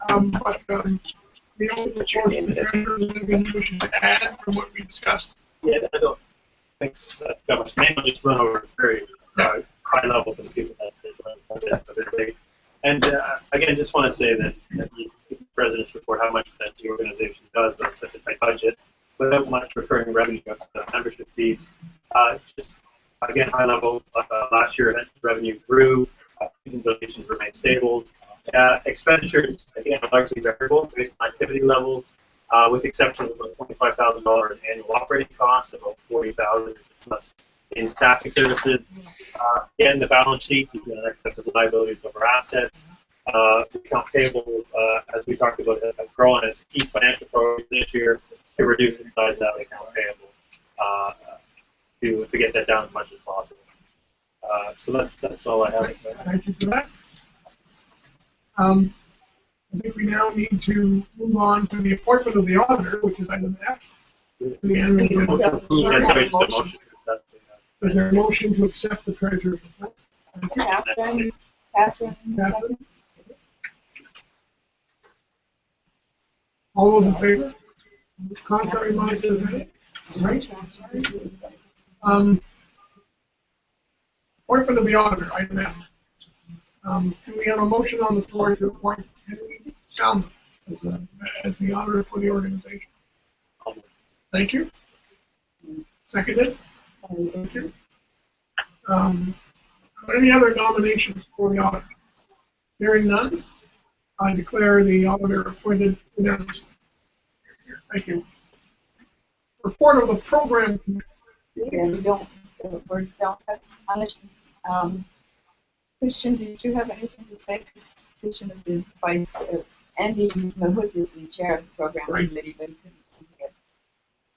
We open the floor to the treasurer. Is there anything you wish to add from what we discussed? Yeah, I don't. Thanks, Governor. Maybe I'll just run over very high level to see what that is. And again, just want to say that you see the President's report how much that the organization does on such a tight budget without much recurring revenue outside of membership fees. Just again, high level. Last year, revenue grew. Fees and donations remained stable. Expenditures again are largely variable based on activity levels, with the exception of about $25,000 in annual operating costs, about $40,000 plus in staffing services. Again, the balance sheet is in excess of liabilities over assets. Account payable, as we talked about, has grown as key financial priority this year to reduce the size of that account payable to get that down as much as possible. So that's all I have. Thank you for that. I think we now need to move on to the appointment of the auditor, which is item F. The annual report. Sorry, just a motion to accept the, Is there a motion to accept the treasurer's report? Catherine, Catherine? All those in favor? Contrary minds, is there any? Right? Appointment of the auditor, item F. Do we have a motion on the floor to appoint Henry Salmon as the auditor for the organization? Thank you. Seconded? Thank you. Are there any other nominations for the auditor? Hearing none, I declare the auditor appointed unanimously. Thank you. Report of the program committee. Yeah, we don't have honest. Christian, did you have anything to say? Christian is the vice, Andy Mahmood is the chair of the program committee, but he couldn't be here.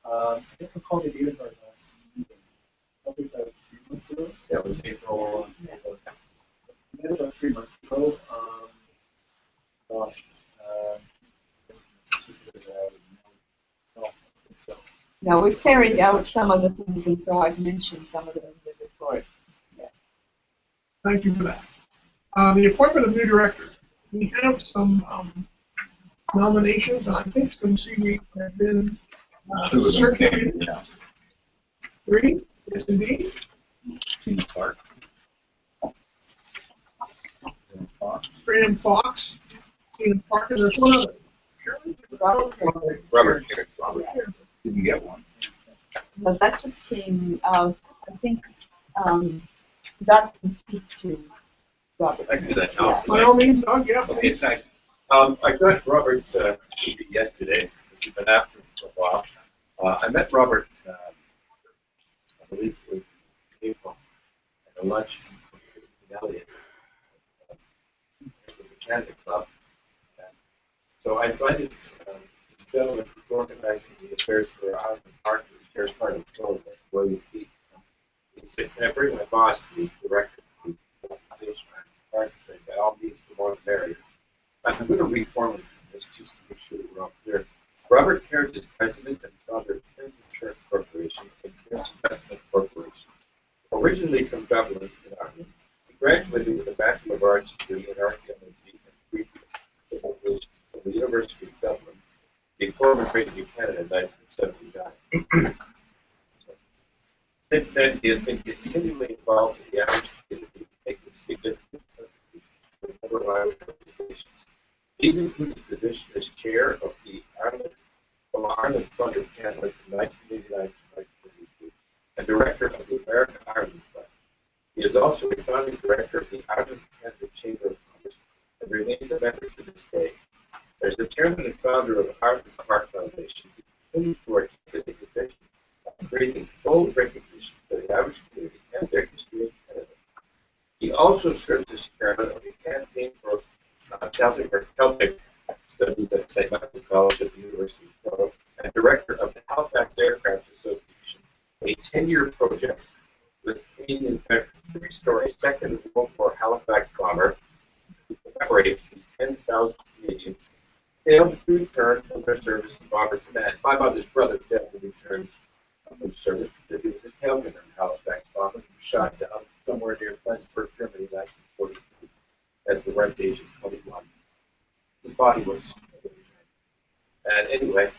I think we called it even our last meeting, probably about 3 months ago. That was April. We met about 3 months ago. Gosh, so. No, we've carried out some of the things, and so I've mentioned some of them in the report. Yeah. Thank you for that. The appointment of new directors. We have some nominations, and I think some CVs have been circulated. Yeah. 3? Yes, indeed. Clark. Graham Fox, Stephen Parker, there's one other. Robert didn't get one. But that just came out, I think, Doug can speak to Robert. I can do that now. By all means, Doug, yeah. Okay, thanks. I got Robert yesterday. We've been after him for a while. I met Robert, I believe it was April, at a lunch in Elliott, with the Canada Club. So I invited the gentleman who's organizing the affairs for Island Park, the affairs part of the program, William Peake. He said, can I bring my boss, the director of the organization, by all means, the more the merrier. I'm going to reform this just to make sure that we're all clear. Robert Cairns is president and founder of Cairns Insurance Corporation and Cairns Investment Corporation. Originally from Dublin, in Ireland, he graduated with a Bachelor of Arts degree in archaeology and Greek civilization from the University of Dublin before immigrating to Canada in 1979. Since then, he has been continually involved in the Irish community, making significant contributions to a number of Irish organizations. These include his position as chair of the Ireland Fund of Canada from 1989 to 1992, and director of the American Ireland Fund. He is also a founding director of the Ireland Canada Chamber of Commerce and remains a member to this day. As the chairman and founder of Ireland Park Foundation, he continues to articulate the vision of creating full recognition for the Irish community and their history in Canada. He also serves as chairman of the campaign for Celtic Studies at St. Michael's College at the University of Toronto and director of the Halifax Aircraft Association, a 10-year project with Canadian veterans to restore a Second World War Halifax bomber to commemorate the 10,000 Canadians who failed to return from their service in Bomber Command. My mother's brother failed to return from service because he was a tailgunner in Halifax bomber. He was shot down somewhere near Flensburg, Germany, in 1942, at the ripe age of 21. His body was. And anyway,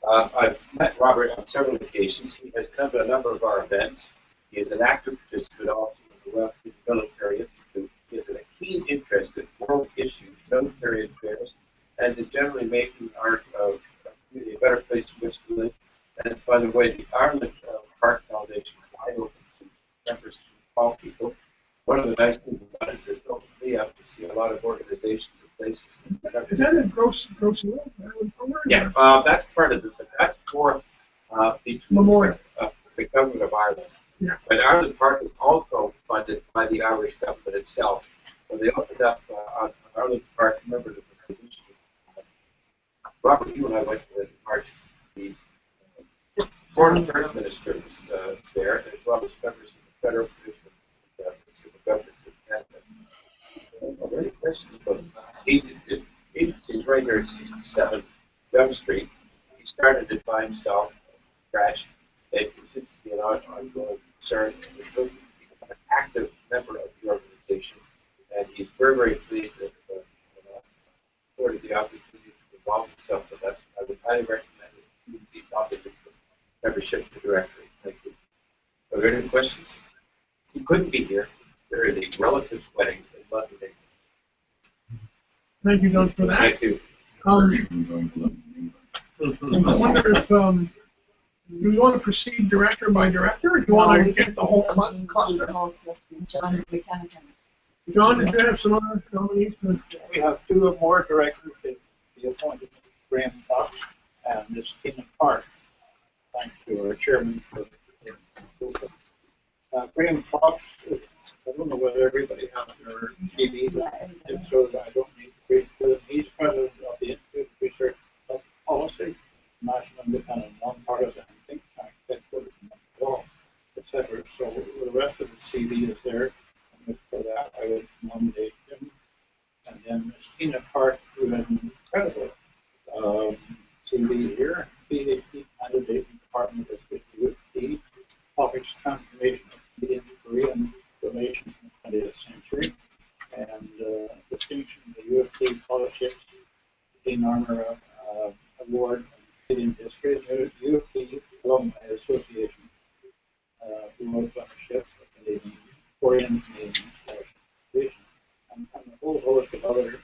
I've met Robert on several occasions. He has come to a number of our events. He is an active participant also in the Welsh Military Institute. He has a keen interest in world issues, military affairs, and in generally making our community a better place in which to live. And by the way, the Ireland Park Foundation is wide open to members, to all people. One of the nice things about it is it opens me up to see a lot of organizations and places. Is that in Gross Hill? Yeah, that's part of it, but that's for the Memorial. The government of Ireland. Yeah. But Ireland Park is also funded by the Irish government itself. So they opened up on Ireland Park, remember the position. Robert, you and I went to March, the foreign affairs minister was there, as well as members of the federal commission of civil governments of Canada. Are there any questions about agencies right here at 67 Young Street? He started it by himself, scratch. It continues to be an ongoing concern, and he's looking to become an active member of the organization, and he's very, very pleased that afforded the opportunity to involve himself with us. I would highly recommend it. He offered membership to the directory. Thank you. Are there any questions? He couldn't be here. There is a relative's wedding in London. Thank you, John, for that. Thank you. I wonder if do we want to proceed director by director, or do you want to get the whole cluster? John, we can. John, did you have some other nominees? We have two or more directors to be appointed, Graham Fox and Ms. Tina Park. Thanks to our chairman for Graham Fox. I don't know whether everybody has their CV, but if so, I don't need to read to him. He's president of the Institute of Research of Policy, National Independent Nonpartisan Think Tank, headquartered in Montreal, etc. So the rest of the CV is there. And for that, I would nominate him. And then Ms. Tina Park, who has an incredible CV here, PhD candidate in the Department of History, topics transformation of Canadian Korean relations in the 20th century, and distinction in the U of T scholarships, Dean Armour Award in Canadian History, U of T Alumni Association, Remote Membership of Canadian Korean Scholarship, and a whole host of other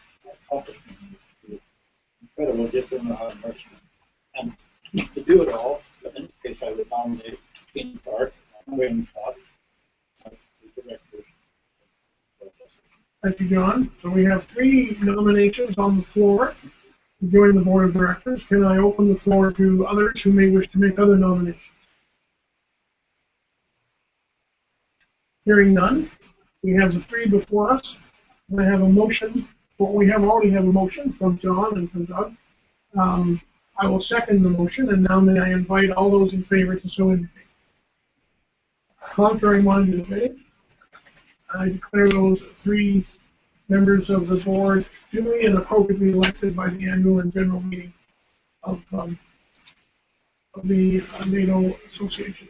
accomplishments. Incredible, just don't know how to immerse them. And to do it all, in this case, I would nominate Dean Park, Graham Fox, as the directors. Thank you, John. So we have 3 nominations on the floor to join the board of directors. Can I open the floor to others who may wish to make other nominations? Hearing none, we have the 3 before us. I have a motion. Well, we already have a motion from John and from Doug. I will second the motion, and now may I invite all those in favor to so indicate. Contrary minded, if any. I declare those 3 members of the board duly and appropriately elected by the annual and general meeting of the NATO Association.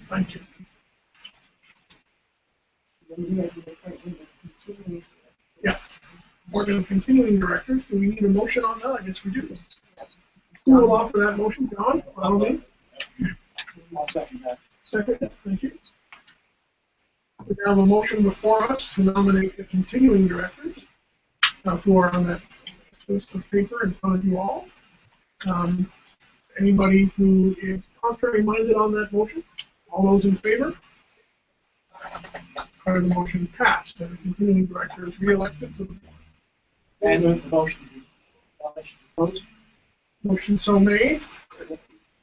Thank you. Yes. For the continuing directors, do we need a motion on that? I guess we do. Who will offer that motion, John? I'll second that. Second, thank you. We have a motion before us to nominate the continuing directors who are on that list of paper in front of you all. Anybody who is contrary minded on that motion? All those in favor? The motion passed, and the continuing director is re-elected to the board. And the motion closed. Motion so made.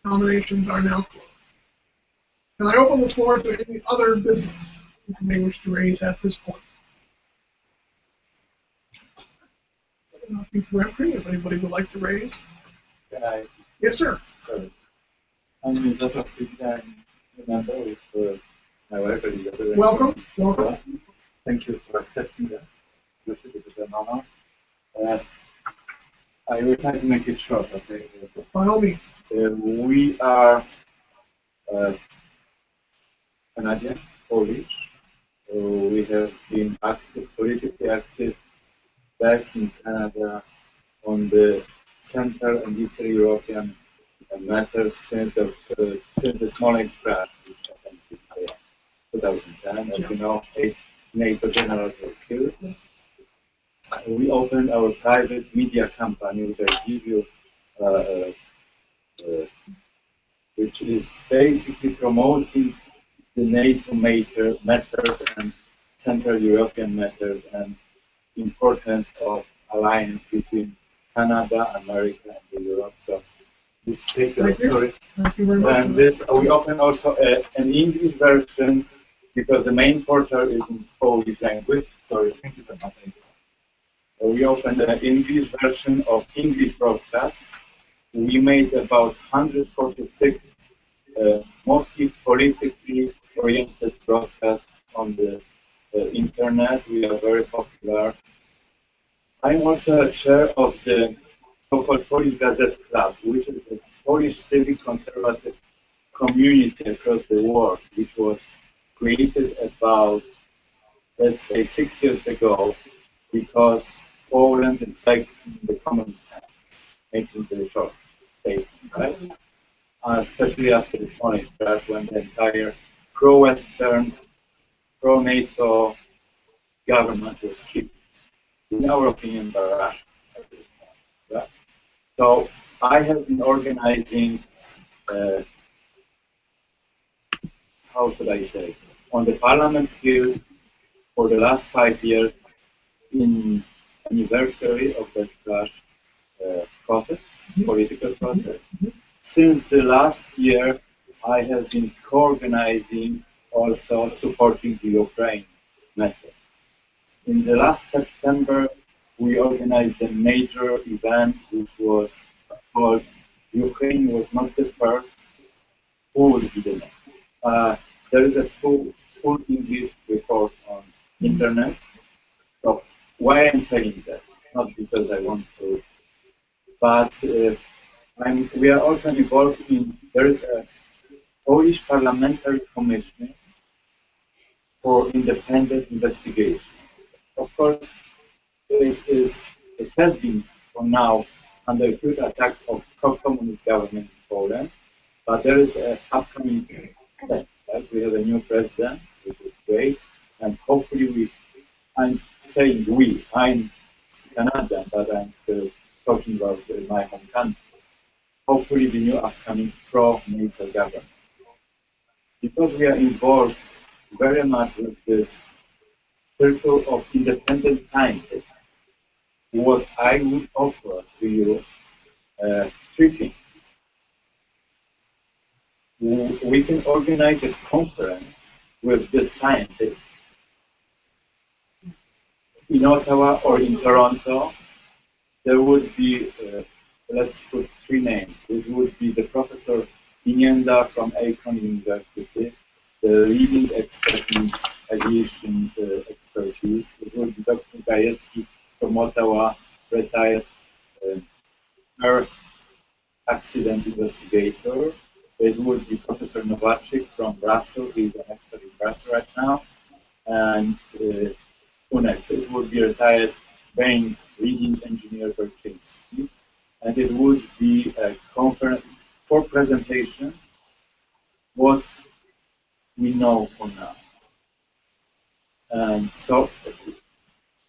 Nominations are now closed. Can I open the floor to any other business you may wish to raise at this point? Not be peremptory, if anybody would like to raise. Can I? Yes, sir. Sorry. I'm just a freelance member with my wife, Elizabeth. Welcome. Welcome. Thank you for accepting that. This is an honor. I will try to make it short, okay? By all means. We are Canadian, Polish. We have been active, politically active back in Canada on the Central and Eastern European matters since the Smolensk crash, which happened in 2010. As you know, 8 NATO generals were killed. We opened our private media company, which I give you, which is basically promoting the NATO matters and Central European matters and importance of alliance between Canada, America, and Europe. So this paper, sorry. Thank you very much. And this we open also an English version because the main portal is in Polish language. Sorry, thank you very much. We opened an English version of English broadcasts. We made about 146 mostly politically oriented broadcasts on the internet. We are very popular. I'm also a chair of the so-called Polish Gazette Club, which is a Polish civic conservative community across the world, which was created about, let's say, 6 years ago, because Poland is back in the communist hand, making the short statement, right? Especially after the Smolensk crash, when the entire pro-Western, pro-NATO government was kicked, in our opinion, by Russia at this point. Right? So I have been organizing, how should I say, on the Parliament Hill for the last 5 years in anniversary of that crash protests, political protests. Since the last year, I have been co-organizing, also supporting the Ukraine matter. In the last September, we organized a major event which was called Ukraine Was Not the First, Who Will Be the Next? There is a full English report on internet. So why I'm saying that? Not because I want to, but we are also involved in, there is a Polish Parliamentary Commission for Independent Investigation. Of course, it has been for now under huge attack of pro-communist government in Poland, but there is an upcoming step, right? We have a new president, which is great, and hopefully I'm saying I'm Canadian, but I'm still talking about my home country. Hopefully the new upcoming pro-NATO government. Because we are involved very much with this circle of independent scientists, what I would offer to you, 3 things. We can organize a conference with the scientists in Ottawa or in Toronto. There would be, let's put 3 names. It would be the Professor Inienda from Akron University, the leading expert in aviation expertise. It would be Dr. Gajewski from Ottawa, retired Earth accident investigator. It would be Professor Nowacek from Brussels. He's an expert in Brussels right now. And who next? It would be retired Bain leading engineer Berczynski. And it would be a conference for presentations. What we know for now. So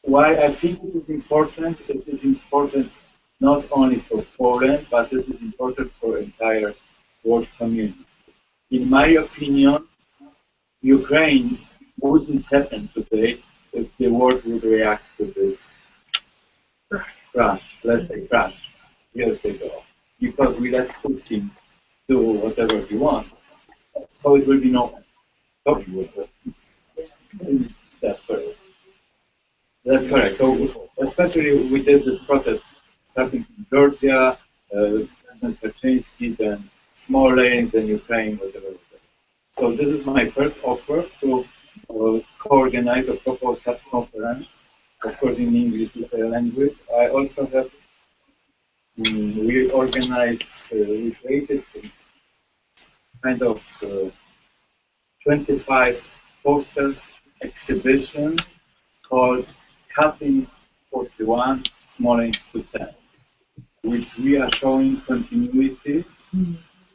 why I think it is important not only for Poland, but it is important for entire world community. In my opinion, Ukraine wouldn't happen today if the world would react to this crash, let's say crash, years ago, because we let Putin do whatever he wants. So it will be no. That's correct. That's correct. So especially we did this protest starting in Georgia, then Kaczynski, then Smolensk, then Ukraine, whatever. So this is my first offer to co-organize or propose such conference, of course in English language. I also have, we organize, we created kind of 25 posters exhibition called Cutting 41 Smolensk to 10, which we are showing continuity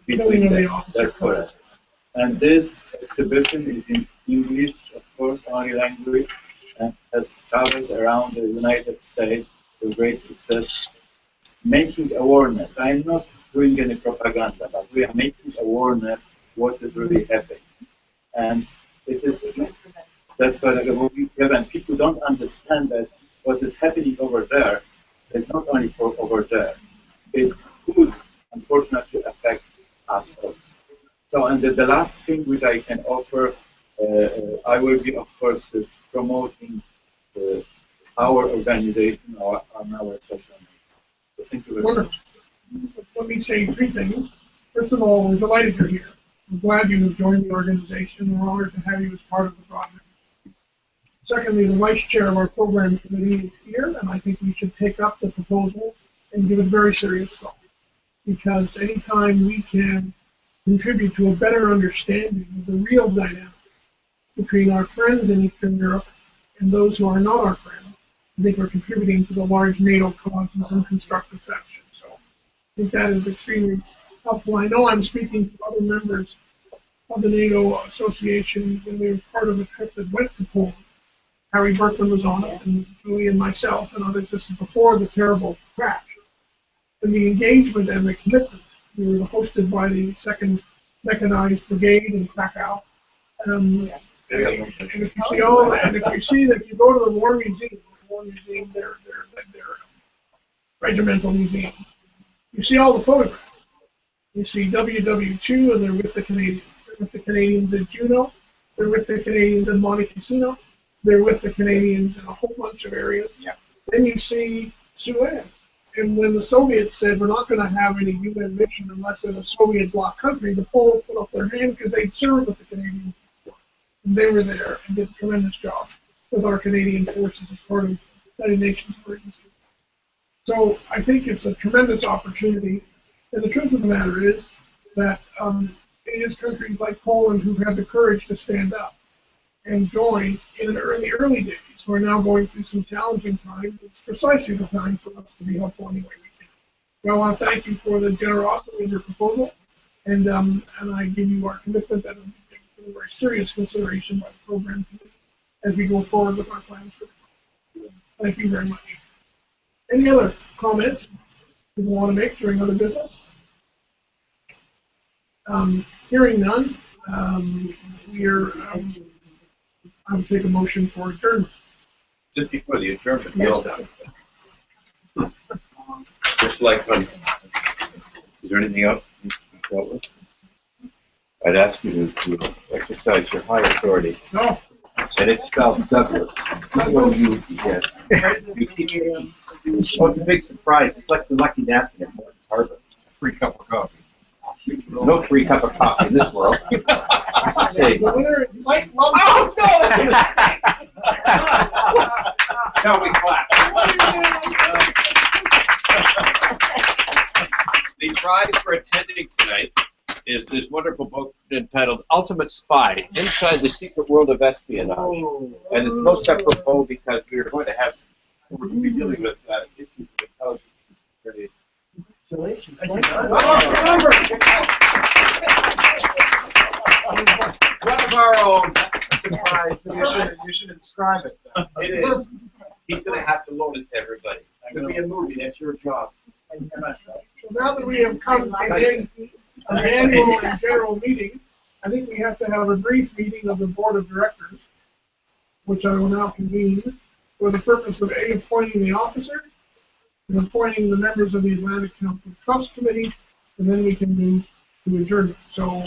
between them. That's correct. And this exhibition is in English, of course, only language, and has traveled around the United States with great success, making awareness. I'm not doing any propaganda, but we are making awareness what is really happening. And it is, that's what we prevent. People don't understand that what is happening over there is not only for over there. It could, unfortunately, affect us also. So, and the last thing which I can offer, I will be, of course, promoting our organization on our social media. So thank you very much. Let me say three things. First of all, we're delighted you're here. We're glad you have joined the organization. We're honored to have you as part of the project. Secondly, the vice chair of our program committee is here, and I think we should take up the proposal and give it very serious thought. Because anytime we can contribute to a better understanding of the real dynamic between our friends in Eastern Europe and those who are not our friends, I think we're contributing to the large NATO cause in some constructive fashion. So I think that is extremely helpful. I know I'm speaking to other members of the NATO Association when we were part of a trip that went to Poland. Harry Berkman was on it, and Julie and myself and others. This is before the terrible crash. And the engagement and the commitment. We were hosted by the 2nd Mechanized Brigade in Krakow. And if you see that you go to the War Museum, their regimental museum, you see all the photographs. You see WW2, and they're with the Canadians. They're with the Canadians at Juno. They're with the Canadians in Monte Cassino. They're with the Canadians in a whole bunch of areas. Yeah. Then you see Suez. And when the Soviets said, we're not going to have any UN mission unless in a Soviet bloc country, the Poles put up their hand because they'd served with the Canadians before. And they were there and did a tremendous job with our Canadian forces as part of United Nations emergency. So I think it's a tremendous opportunity. And the truth of the matter is that it is countries like Poland who have the courage to stand up and join in the early days. We're now going through some challenging times. It's precisely the time for us to be helpful any way we can. So I want to thank you for the generosity of your proposal, and I give you our commitment that it will be taken into very serious consideration by the program committee as we go forward with our plans for the program. Thank you very much. Any other comments people want to make during other business? Hearing none, I would take a motion for adjournment. Just before the adjournment, Yes, just like on, is there anything else you can dealt with? I'd ask you to exercise your high authority. No. And it's spelled Douglas. Yes. It's a big surprise. It's like the lucky napkin at Morton's Harvest. A free cup of coffee. No free cup of coffee in this world. Say. The winner is Mike Love. Oh, no! Now we clap. The prize for attending tonight is this wonderful book entitled Ultimate Spy, Inside the Secret World of Espionage. And it's most apropos because we're going to be dealing with issues of intelligence security. Congratulations. Thank you. One of our own. Surprise. You should inscribe it. It is. He's gonna have to loan it to everybody. It's gonna be a movie, that's your job. So now that we have come to the annual and general meeting, I think we have to have a brief meeting of the board of directors, which I will now convene for the purpose of A, appointing the officer, and appointing the members of the Atlantic Council Trust Committee, and then we can move to adjournment. So,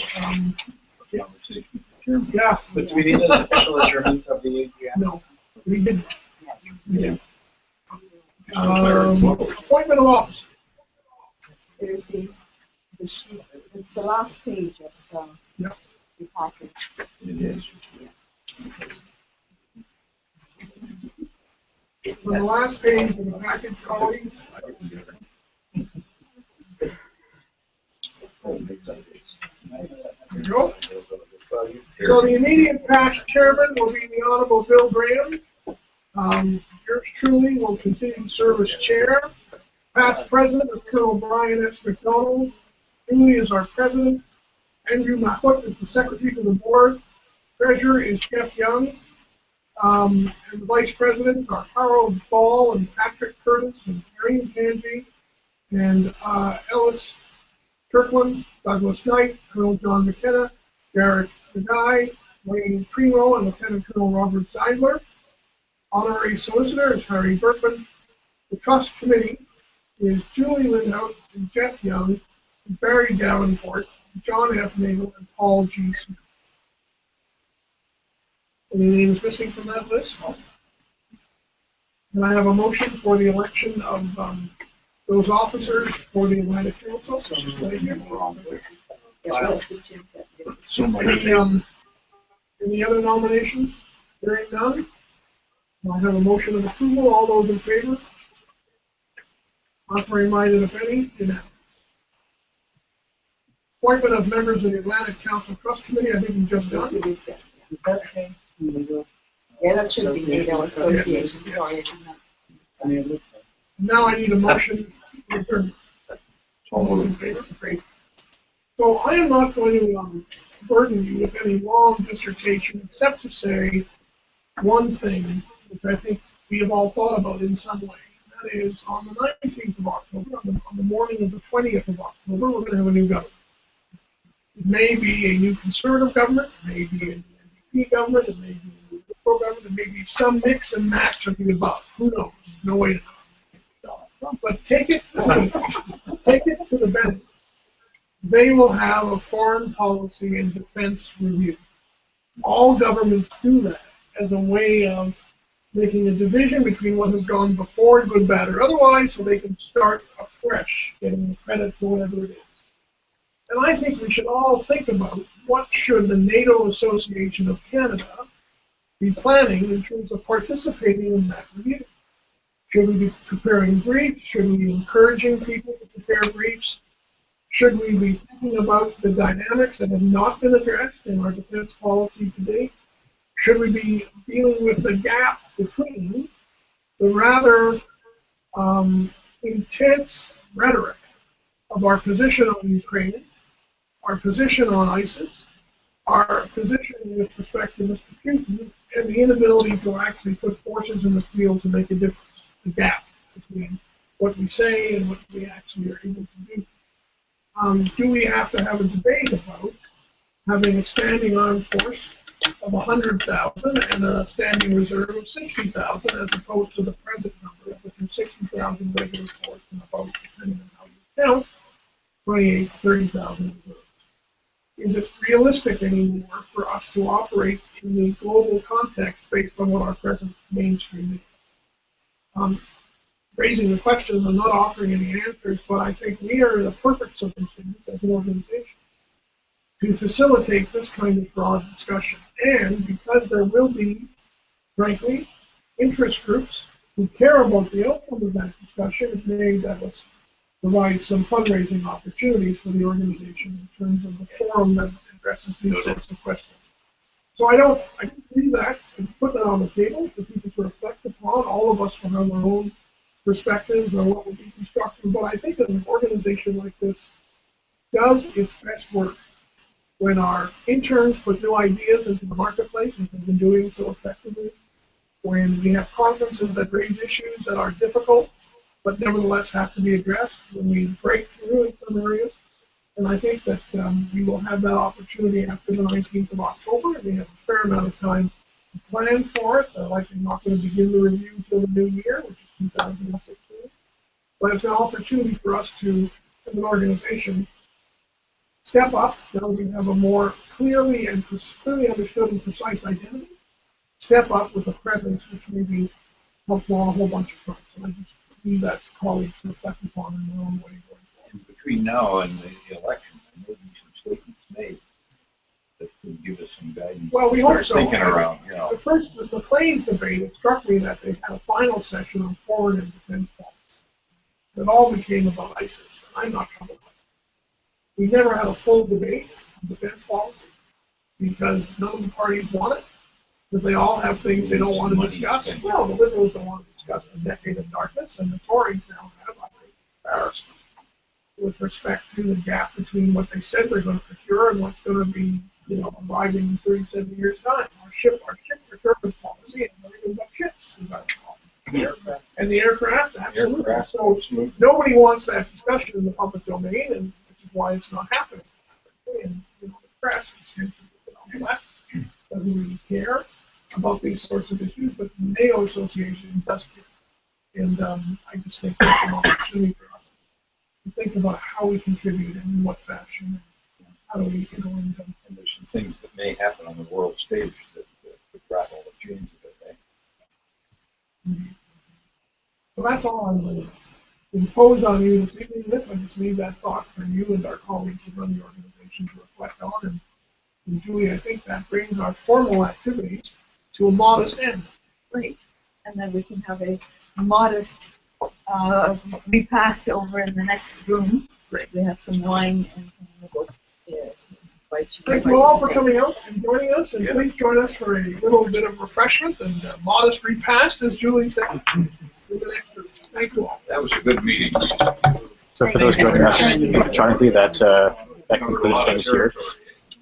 yeah. But do we need an official adjournment of the AGM? No, we didn't. Appointment of officer. There's the sheet, it's the last page of the package. It is. On the last page of the package, colleagues. There you go. So the immediate past chairman will be the Honorable Bill Graham. Yours truly will continue to serve as chair. Past president is Colonel Brian S. McDonald. Julie is our president. Andrew Mahut is the secretary to the board. Treasurer is Jeff Young. And the vice presidents are Harold Ball and Patrick Curtis and Irene Kanji and Ellis Kirkland, Douglas Knight, Colonel John McKenna, Garrett Nagai, Wayne Primo, and Lieutenant Colonel Robert Seidler. Honorary solicitor is Harry Berkman. The trust committee is Julie Lindhout and Jeff Young, and Barry Davenport, John F. Nagel, and Paul G. Smith. Any names missing from that list? Can I have a motion for the election of those officers for the Atlantic Council? Any other nominations? Hearing none. I have a motion of approval. All those in favor? Contrary minded, if any, unanimous. Appointment of members of the Atlantic Council Trust Committee, I think we just done. Yeah, that should be NATO Association, sorry. Now I need a motion to adjourn. All those in favor? Great. So I am not going to burden you with any long dissertation, except to say one thing, which I think we have all thought about in some way. That is, on the 19th of October, on the morning of the 20th of October, we're going to have a new government. It may be a new conservative government, it may be a new NDP government, it may be a new liberal government, it may be some mix and match of the above. Who knows? No way to know. But take it to the bench. They will have a foreign policy and defense review. All governments do that as a way of making a division between what has gone before, good, bad, or otherwise, so they can start afresh, getting the credit for whatever it is. And I think we should all think about what should the NATO Association of Canada be planning in terms of participating in that review. Should we be preparing briefs? Should we be encouraging people to prepare briefs? Should we be thinking about the dynamics that have not been addressed in our defense policy to date? Should we be dealing with the gap between the rather intense rhetoric of our position on Ukraine, our position on ISIS, our position with respect to Mr. Putin, and the inability to actually put forces in the field to make a difference? The gap between what we say and what we actually are able to do. Do we have to have a debate about having a standing armed force of 100,000 and a standing reserve of 60,000 as opposed to the present number, which is 60,000 regular force and about, depending on how you count, 28, 30,000 reserves? Is it realistic anymore for us to operate in the global context based on what our present mainstream is? Raising the questions, I'm not offering any answers, but I think we are in a perfect circumstance as an organization to facilitate this kind of broad discussion. And because there will be, frankly, interest groups who care about the outcome of that discussion, it may doubtless provide some fundraising opportunities for the organization in terms of the forum that addresses these sorts of questions. So I don't see that and put that on the table for people to reflect upon. All of us will have our own perspectives on what would be constructive, but I think that an organization like this does its best work when our interns put new ideas into the marketplace, and they've been doing so effectively, when we have conferences that raise issues that are difficult, but nevertheless have to be addressed, when we break through in some areas. And I think that we will have that opportunity after the 19th of October. We have a fair amount of time to plan for it. They're likely not going to begin the review until the new year, which is 2016. But it's an opportunity for us to, as an organization, step up. Now we have a more clearly understood and precise identity. Step up with a presence which may be helpful on a whole bunch of fronts. And I just leave that to colleagues to reflect upon in their own way. And between now and the election, there may be some statements made that could give us some guidance. Well, we hope so. Thinking around, you know. The Plains debate, it struck me that they had a final session on foreign and defense policy. It all became about ISIS, and I'm not troubled by it. We never had a full debate on defense policy because none of the parties want it, because they all have things they don't want to discuss. Well, the Liberals don't want to discuss the decade of darkness, and the Tories now have, I think, embarrassment with respect to the gap between what they said they're going to procure and what's going to be, arriving in 37 years' time. Our ship procurement policy and everything but ships, as I recall. And the aircraft, absolutely. So nobody wants that discussion in the public domain, and which is why it's not happening. And the press on the left doesn't really care about these sorts of issues, but the NATO Association does care. And I just think it's an opportunity for us to think about how we contribute and in what fashion, and how do we, and there's some things that may happen on the world stage that could rattle the chains a bit, eh? Mm-hmm. So that's all I'm going to impose on you this evening with. I just leave that thought for you and our colleagues who run the organization to reflect on. And Julie, I think that brings our formal activities to a modest end. Great. And then we can have a modest repast over in the next room. Great. We have some wine and some nibbles there. Thank you all for coming out and joining us, and please join us for a little bit of refreshment and a modest repast, as Julie said. Thank you all. That was a good meeting. So for those joining us electronically, that concludes things here.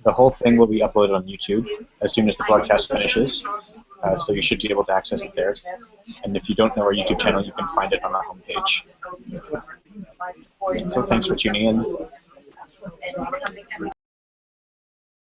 The whole thing will be uploaded on YouTube as soon as the broadcast finishes, so you should be able to access it there. And if you don't know our YouTube channel, you can find it on our homepage. So thanks for tuning in.